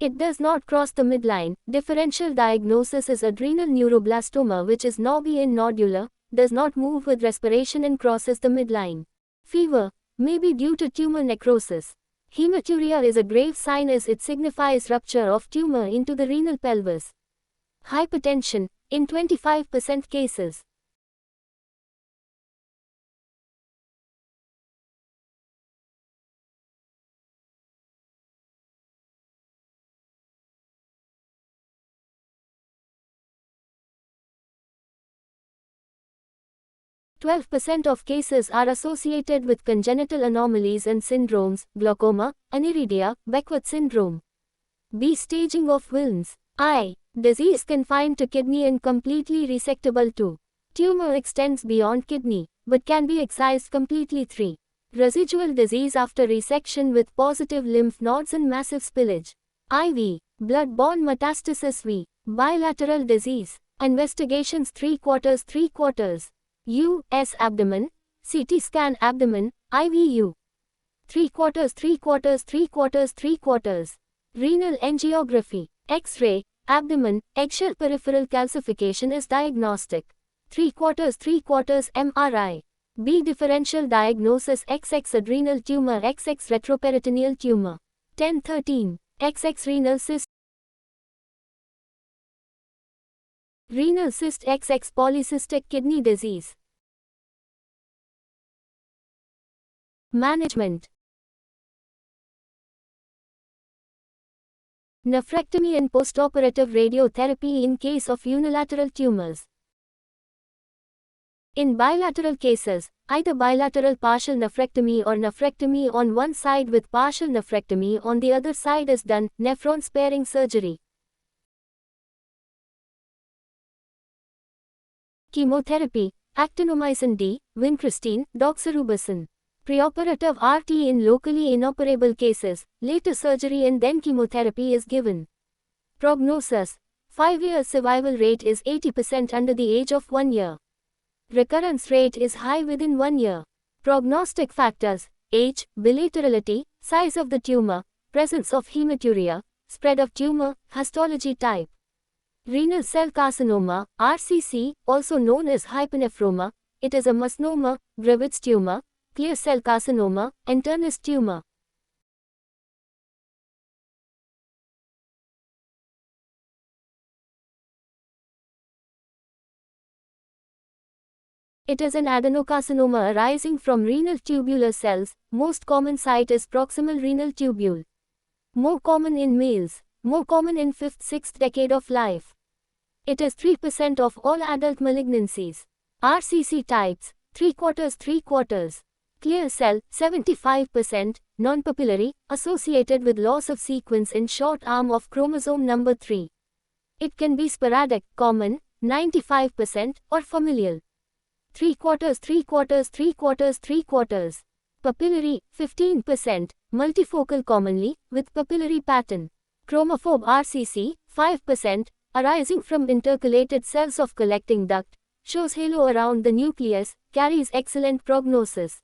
It does not cross the midline. Differential diagnosis is adrenal neuroblastoma, which is knobby and nodular, does not move with respiration and crosses the midline. Fever may be due to tumor necrosis. Hematuria is a grave sign as it signifies rupture of tumor into the renal pelvis. Hypertension, in 25% cases. %12 of cases are associated with congenital anomalies and syndromes, glaucoma, aniridia, Beckwith syndrome. B. Staging of Wilms. I. Disease confined to kidney and completely resectable. 2. Tumor extends beyond kidney, but can be excised completely. 3. Residual disease after resection with positive lymph nodes and massive spillage. IV. Blood-borne metastasis. V. Bilateral disease. Investigations 3/4. U.S. abdomen, CT scan abdomen, IVU. 3/4. Renal angiography, X-ray, abdomen, eggshell peripheral calcification is diagnostic. 3/4 MRI. B. Differential diagnosis XX adrenal tumor XX retroperitoneal tumor. 10-13. XX renal cyst. Renal cyst XX polycystic kidney disease. Management. Nephrectomy and postoperative radiotherapy in case of unilateral tumors. In bilateral cases, either bilateral partial nephrectomy or nephrectomy on one side with partial nephrectomy on the other side is done, nephron-sparing surgery. Chemotherapy, actinomycin D, vincristine, doxorubicin. Preoperative RT in locally inoperable cases, later surgery and then chemotherapy is given. Prognosis. 5-year survival rate is 80% under the age of 1 year. Recurrence rate is high within 1 year. Prognostic factors: age, bilaterality, size of the tumor, presence of hematuria, spread of tumor, histology type. Renal cell carcinoma, RCC, also known as hypernephroma, it is a masnoma, Gravit's tumor, clear cell carcinoma, internist tumor. It is an adenocarcinoma arising from renal tubular cells. Most common site is proximal renal tubule. More common in males, more common in 5th-6th decade of life. It is 3% of all adult malignancies. RCC types, 3/4. Clear cell, 75%, non-papillary, associated with loss of sequence in short arm of chromosome number 3. It can be sporadic, common, 95%, or familial. 3/4. Papillary, 15%, multifocal commonly, with papillary pattern. Chromophobe RCC, 5%, arising from intercalated cells of collecting duct, shows halo around the nucleus, carries excellent prognosis.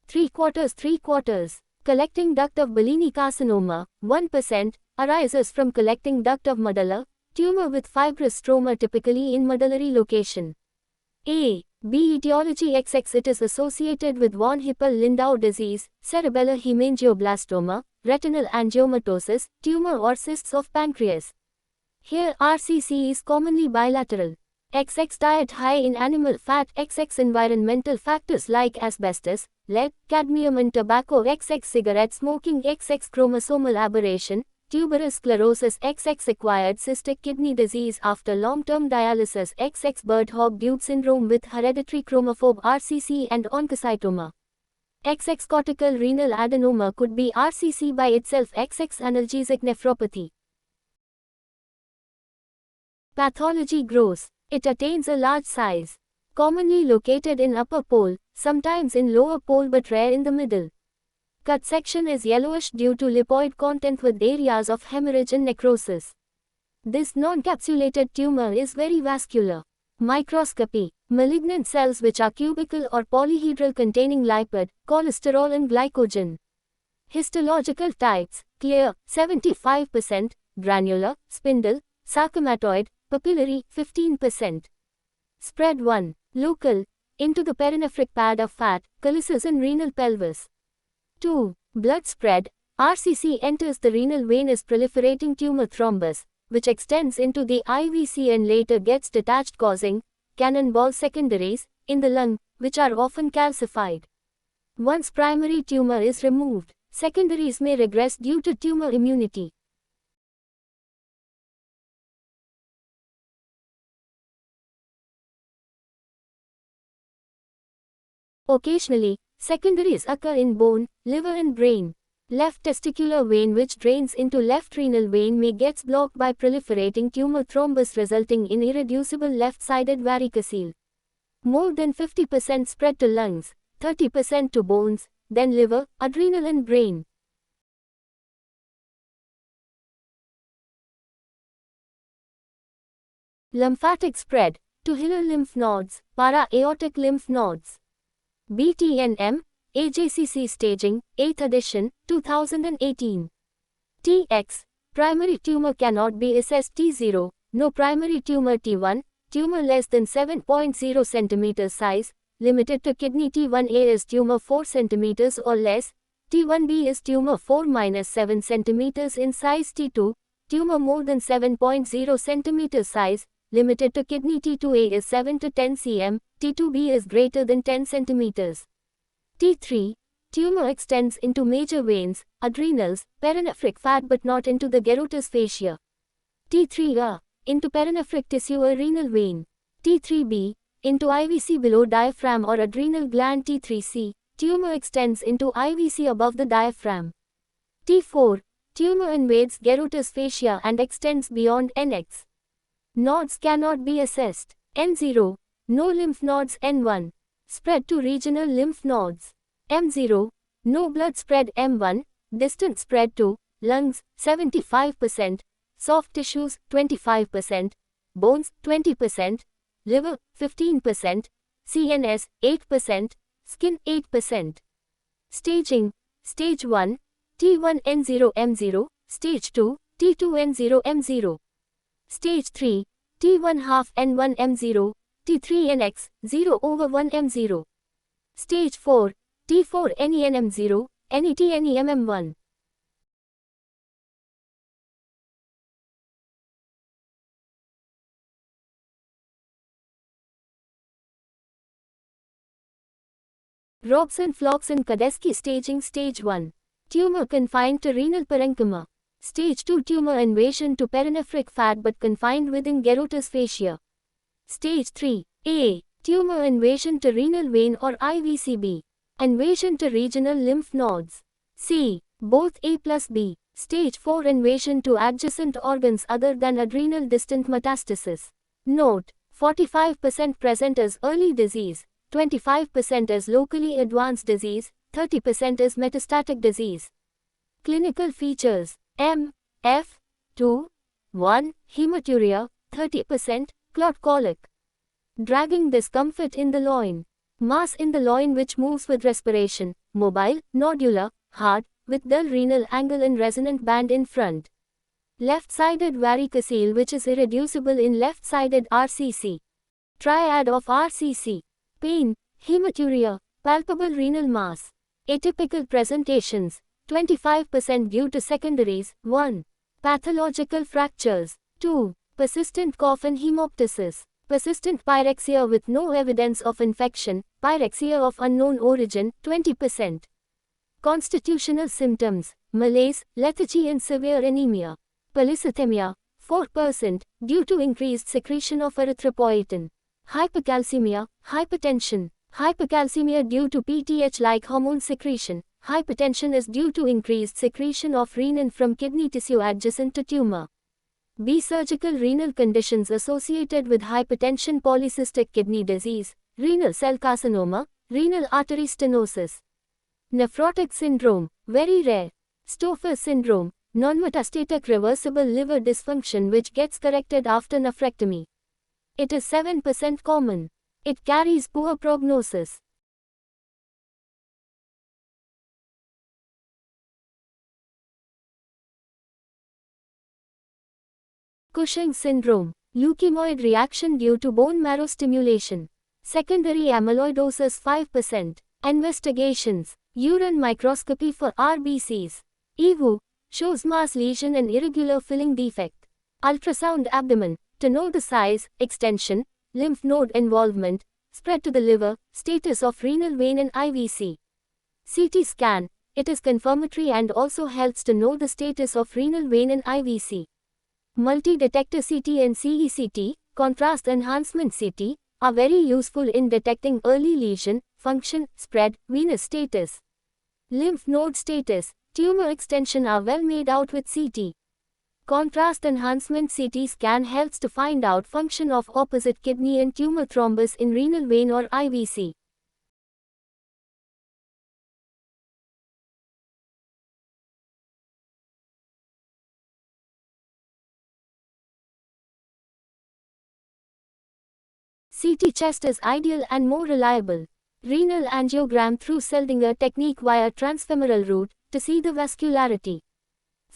3/4. Collecting duct of Bellini carcinoma, 1%, arises from collecting duct of medulla, tumor with fibrous stroma typically in medullary location. A. B. Etiology XX. It is associated with von Hippel-Lindau disease, cerebellar hemangioblastoma, retinal angiomatosis, tumor or cysts of pancreas. Here RCC is commonly bilateral. XX diet high in animal fat. XX environmental factors like asbestos, lead, cadmium and tobacco. XX cigarette smoking. XX chromosomal aberration, tuberous sclerosis. XX acquired cystic kidney disease after long-term dialysis. XX Birt-Hogg-Dube syndrome with hereditary chromophobe RCC and oncocytoma. XX cortical renal adenoma could be RCC by itself. XX analgesic nephropathy. Pathology grows. It attains a large size. Commonly located in upper pole, sometimes in lower pole but rare in the middle. Cut section is yellowish due to lipoid content with areas of hemorrhage and necrosis. This non-capsulated tumor is very vascular. Microscopy. Malignant cells which are cubical or polyhedral containing lipid, cholesterol and glycogen. Histological types: clear, 75%, granular, spindle, sarcomatoid, papillary, 15%. Spread 1. Local, into the perinephric pad of fat, calyces and renal pelvis. 2. Blood spread, RCC enters the renal vein as proliferating tumor thrombus, which extends into the IVC and later gets detached causing cannonball secondaries in the lung, which are often calcified. Once primary tumor is removed, secondaries may regress due to tumor immunity. Occasionally, secondaries occur in bone, liver and brain. Left testicular vein which drains into left renal vein may gets blocked by proliferating tumor thrombus resulting in irreducible left-sided varicocele. More than 50% spread to lungs, 30% to bones, then liver, adrenal and brain. Lymphatic spread, to hilar lymph nodes, para-aortic lymph nodes. BTNM, AJCC staging, 8th edition, 2018. TX, primary tumor cannot be assessed. T0, no primary tumor. T1, tumor less than 7.0 cm size, limited to kidney. T1A is tumor 4 cm or less, T1B is tumor 4-7 cm in size. T2, tumor more than 7.0 cm size, limited to kidney. T2A is 7 to 10 cm, T2B is greater than 10 cm. T3, tumor extends into major veins, adrenals, perinephric fat but not into the gyrotous fascia. T3A, into perinephric tissue or renal vein. T3B, into IVC below diaphragm or adrenal gland. T3C, tumor extends into IVC above the diaphragm. T4, tumor invades gyrotous fascia and extends beyond NX. Nodes cannot be assessed. N0, no lymph nodes. N1, spread to regional lymph nodes. M0, no blood spread. M1, distant spread to lungs, 75%, soft tissues, 25%, bones, 20%, liver, 15%, CNS, 8%, skin, 8%. Staging, Stage 1, T1 N0 M0, Stage 2, T2 N0 M0. Stage 3, T1 half N1 M0, T3 NX, 0/1 M0. Stage 4, T4 NEN M0, NET NEM M1. Robson-Floxen-Kadesky staging. Stage 1, tumor confined to renal parenchyma. Stage 2, tumor invasion to perinephric fat but confined within gyrotous fascia. Stage 3, A, tumor invasion to renal vein or IVCB. Invasion to regional lymph nodes. C, both A plus B. Stage 4, invasion to adjacent organs other than adrenal, distant metastasis. Note, 45% present as early disease, 25% as locally advanced disease, 30% as metastatic disease. Clinical features: M, F, 2, 1, hematuria, 30%, clot colic. Dragging discomfort in the loin. Mass in the loin which moves with respiration, mobile, nodular, hard, with dull renal angle and resonant band in front. Left-sided varicocele which is irreducible in left-sided RCC. Triad of RCC. Pain, hematuria, palpable renal mass. Atypical presentations, 25% due to secondaries. 1. Pathological fractures. 2. Persistent cough and hemoptysis. Persistent pyrexia with no evidence of infection, pyrexia of unknown origin, 20%. Constitutional symptoms: malaise, lethargy and severe anemia. Polycythemia, 4%, due to increased secretion of erythropoietin. Hypercalcemia, hypertension. Hypercalcemia due to PTH-like hormone secretion. Hypertension is due to increased secretion of renin from kidney tissue adjacent to tumor. B. Surgical renal conditions associated with hypertension: polycystic kidney disease, renal cell carcinoma, renal artery stenosis. Nephrotic syndrome, very rare. Stopher syndrome, non-metastatic reversible liver dysfunction which gets corrected after nephrectomy. It is 7% common. It carries poor prognosis. Cushing syndrome, leukemoid reaction due to bone marrow stimulation. Secondary amyloidosis 5%. Investigations, urine microscopy for RBCs. EVU, shows mass lesion and irregular filling defect. Ultrasound abdomen, to know the size, extension, lymph node involvement, spread to the liver, status of renal vein and IVC. CT scan, it is confirmatory and also helps to know the status of renal vein and IVC. Multi-detector CT and CECT, contrast enhancement CT, are very useful in detecting early lesion, function, spread, venous status. Lymph node status, tumor extension are well made out with CT. Contrast enhancement CT scan helps to find out function of opposite kidney and tumor thrombus in renal vein or IVC. CT chest is ideal and more reliable. Renal angiogram through Seldinger technique via transfemoral route, to see the vascularity.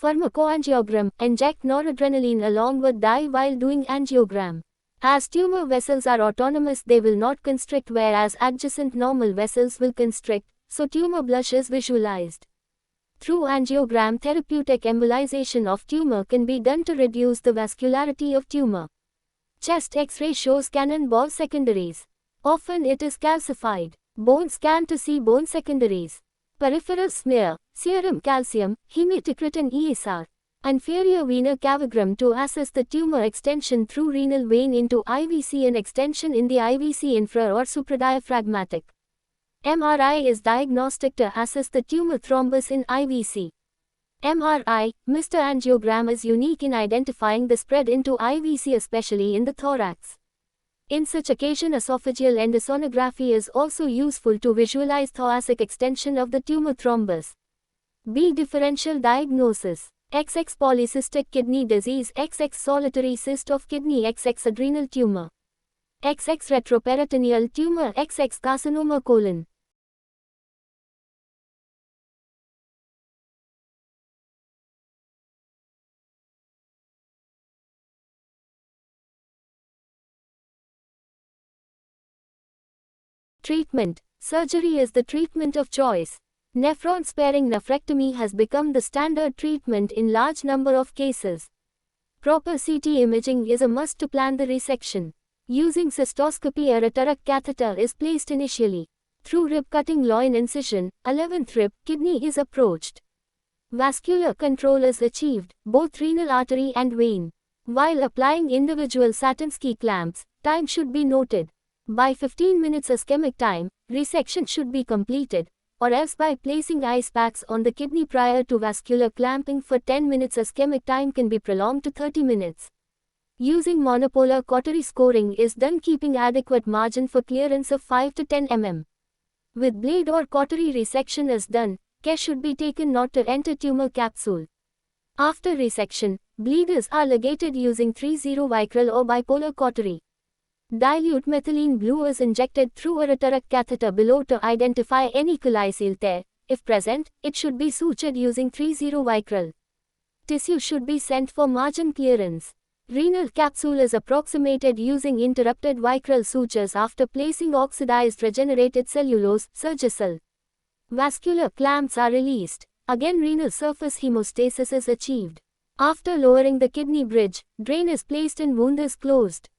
Pharmacoangiogram, inject noradrenaline along with dye while doing angiogram. As tumor vessels are autonomous they will not constrict whereas adjacent normal vessels will constrict, so tumor blush is visualized. Through angiogram therapeutic embolization of tumor can be done to reduce the vascularity of tumor. Chest X-ray shows cannonball secondaries. Often it is calcified. Bone scan to see bone secondaries. Peripheral smear, serum calcium, hematocrit ESR. Inferior venar cavogram to assess the tumor extension through renal vein into IVC and extension in the IVC infra or supradiaphragmatic. MRI is diagnostic to assess the tumor thrombus in IVC. MRI, Mr. Angiogram is unique in identifying the spread into IVC especially in the thorax. In such occasion esophageal endosonography is also useful to visualize thoracic extension of the tumor thrombus. B. Differential diagnosis. XX polycystic kidney disease, XX solitary cyst of kidney, XX adrenal tumor, XX retroperitoneal tumor, XX carcinoma colon. Treatment. Surgery is the treatment of choice. Nephron-sparing nephrectomy has become the standard treatment in large number of cases. Proper CT imaging is a must to plan the resection. Using cystoscopy, a Rotaruck catheter is placed initially. Through rib-cutting loin incision, 11th rib, kidney is approached. Vascular control is achieved, both renal artery and vein. While applying individual Satinsky clamps, time should be noted. By 15 minutes ischemic time, resection should be completed, or else by placing ice packs on the kidney prior to vascular clamping for 10 minutes ischemic time can be prolonged to 30 minutes. Using monopolar cautery scoring is done keeping adequate margin for clearance of 5 to 10 mm. With blade or cautery resection is done, care should be taken not to enter tumor capsule. After resection, bleeders are ligated using 3-0 Vicryl or bipolar cautery. Dilute methylene blue is injected through a Rotaruck catheter below to identify any calyceal tear. If present, it should be sutured using 3-0 Vicryl. Tissue should be sent for margin clearance. Renal capsule is approximated using interrupted Vicryl sutures after placing oxidized regenerated cellulose, Surgicel. Vascular clamps are released. Again renal surface hemostasis is achieved. After lowering the kidney bridge, drain is placed and wound is closed.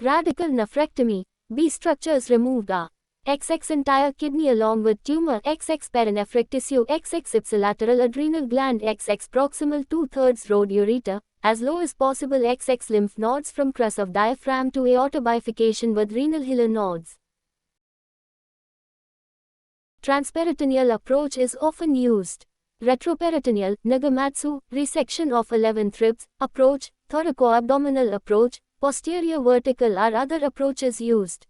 Radical nephrectomy. B structures removed are XX entire kidney along with tumor, XX perinephric tissue, XX ipsilateral adrenal gland, XX proximal 2/3 road ureter, as low as possible, XX lymph nodes from crus of diaphragm to aorta bifurcation with renal hilar nodes. Transperitoneal approach is often used. Retroperitoneal, Nagamatsu, resection of 11th ribs, approach, thoracoabdominal approach, posterior vertical are other approaches used.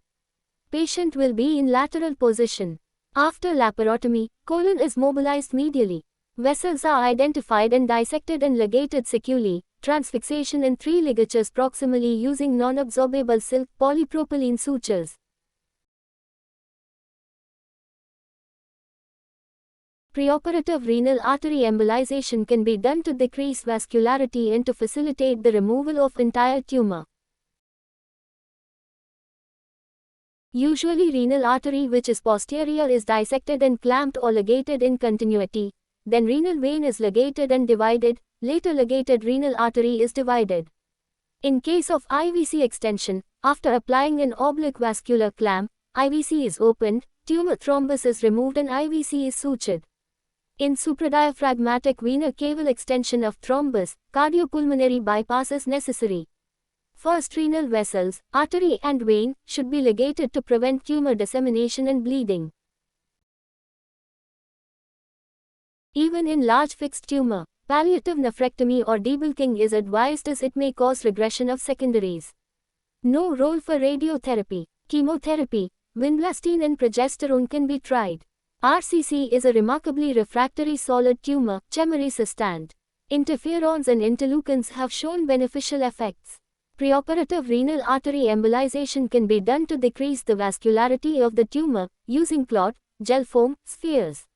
Patient will be in lateral position. After laparotomy, colon is mobilized medially. Vessels are identified and dissected and ligated securely. Transfixation in 3 ligatures proximally using non-absorbable silk polypropylene sutures. Preoperative renal artery embolization can be done to decrease vascularity and to facilitate the removal of entire tumor. Usually renal artery which is posterior is dissected and clamped or ligated in continuity. Then renal vein is ligated and divided, later ligated renal artery is divided. In case of IVC extension, after applying an oblique vascular clamp, IVC is opened, tumor thrombus is removed and IVC is sutured. In supradiaphragmatic venar caval extension of thrombus, cardiopulmonary bypass is necessary. First, renal vessels, artery and vein, should be ligated to prevent tumor dissemination and bleeding. Even in large fixed tumor, palliative nephrectomy or debulking is advised as it may cause regression of secondaries. No role for radiotherapy, chemotherapy, vinblastine and progesterone can be tried. RCC is a remarkably refractory solid tumor, chemarisistant. Interferons and interleukins have shown beneficial effects. Preoperative renal artery embolization can be done to decrease the vascularity of the tumor, using clot, gel foam, spheres.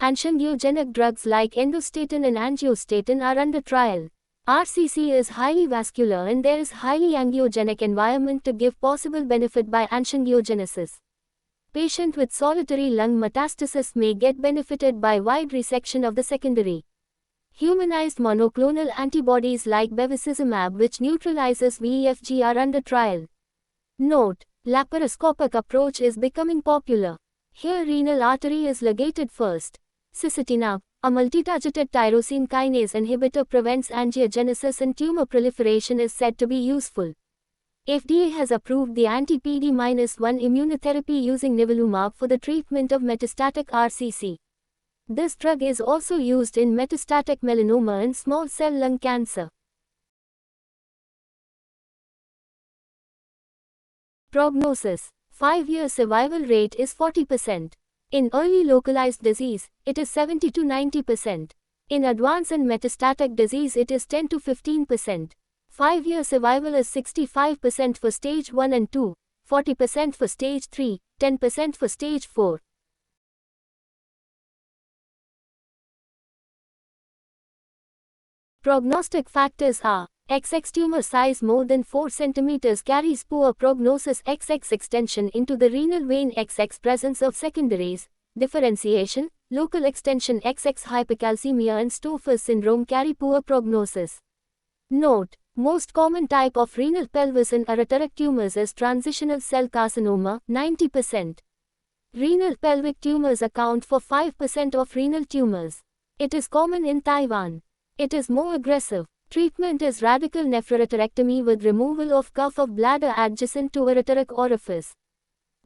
Angiogenic drugs like endostatin and angiostatin are under trial. RCC is highly vascular and there is highly angiogenic environment to give possible benefit by angiogenesis. Patient with solitary lung metastasis may get benefited by wide resection of the secondary. Humanized monoclonal antibodies like bevacizumab which neutralizes VEGF are under trial. Note: laparoscopic approach is becoming popular. Here renal artery is ligated first. Cisatinib, a multitargeted tyrosine kinase inhibitor, prevents angiogenesis and tumor proliferation, is said to be useful. FDA has approved the anti-PD-1 immunotherapy using nivolumab for the treatment of metastatic RCC. This drug is also used in metastatic melanoma and small cell lung cancer. Prognosis: 5-year survival rate is 40%. In early localized disease, it is 70 to 90%. In advanced and metastatic disease, it is 10 to 15%. 5-year survival is 65% for stage 1 and 2, 40% for stage 3, 10% for stage 4. Prognostic factors are: XX tumor size more than 4 cm carries poor prognosis, XX extension into the renal vein, XX presence of secondaries, differentiation, local extension, XX hypercalcemia and Stophar's syndrome carry poor prognosis. Note: most common type of renal pelvis and ureteric tumors is transitional cell carcinoma, 90%. Renal pelvic tumors account for 5% of renal tumors. It is common in Taiwan. It is more aggressive. Treatment is radical nephroureterectomy with removal of cuff of bladder adjacent to ureteric orifice.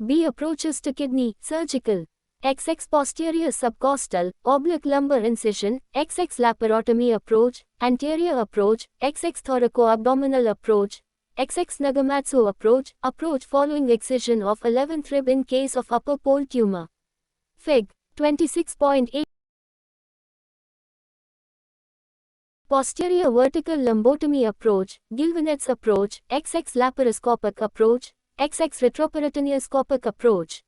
B. Approaches to kidney, surgical. XX posterior subcostal, oblique lumbar incision, XX laparotomy approach, anterior approach, XX thoracoabdominal approach, XX Nagamatsu approach, approach following excision of 11th rib in case of upper pole tumor. Fig. 26.8. Posterior vertical lumbotomy approach, Gilvenet's approach, XX laparoscopic approach, XX retroperitoneoscopic approach.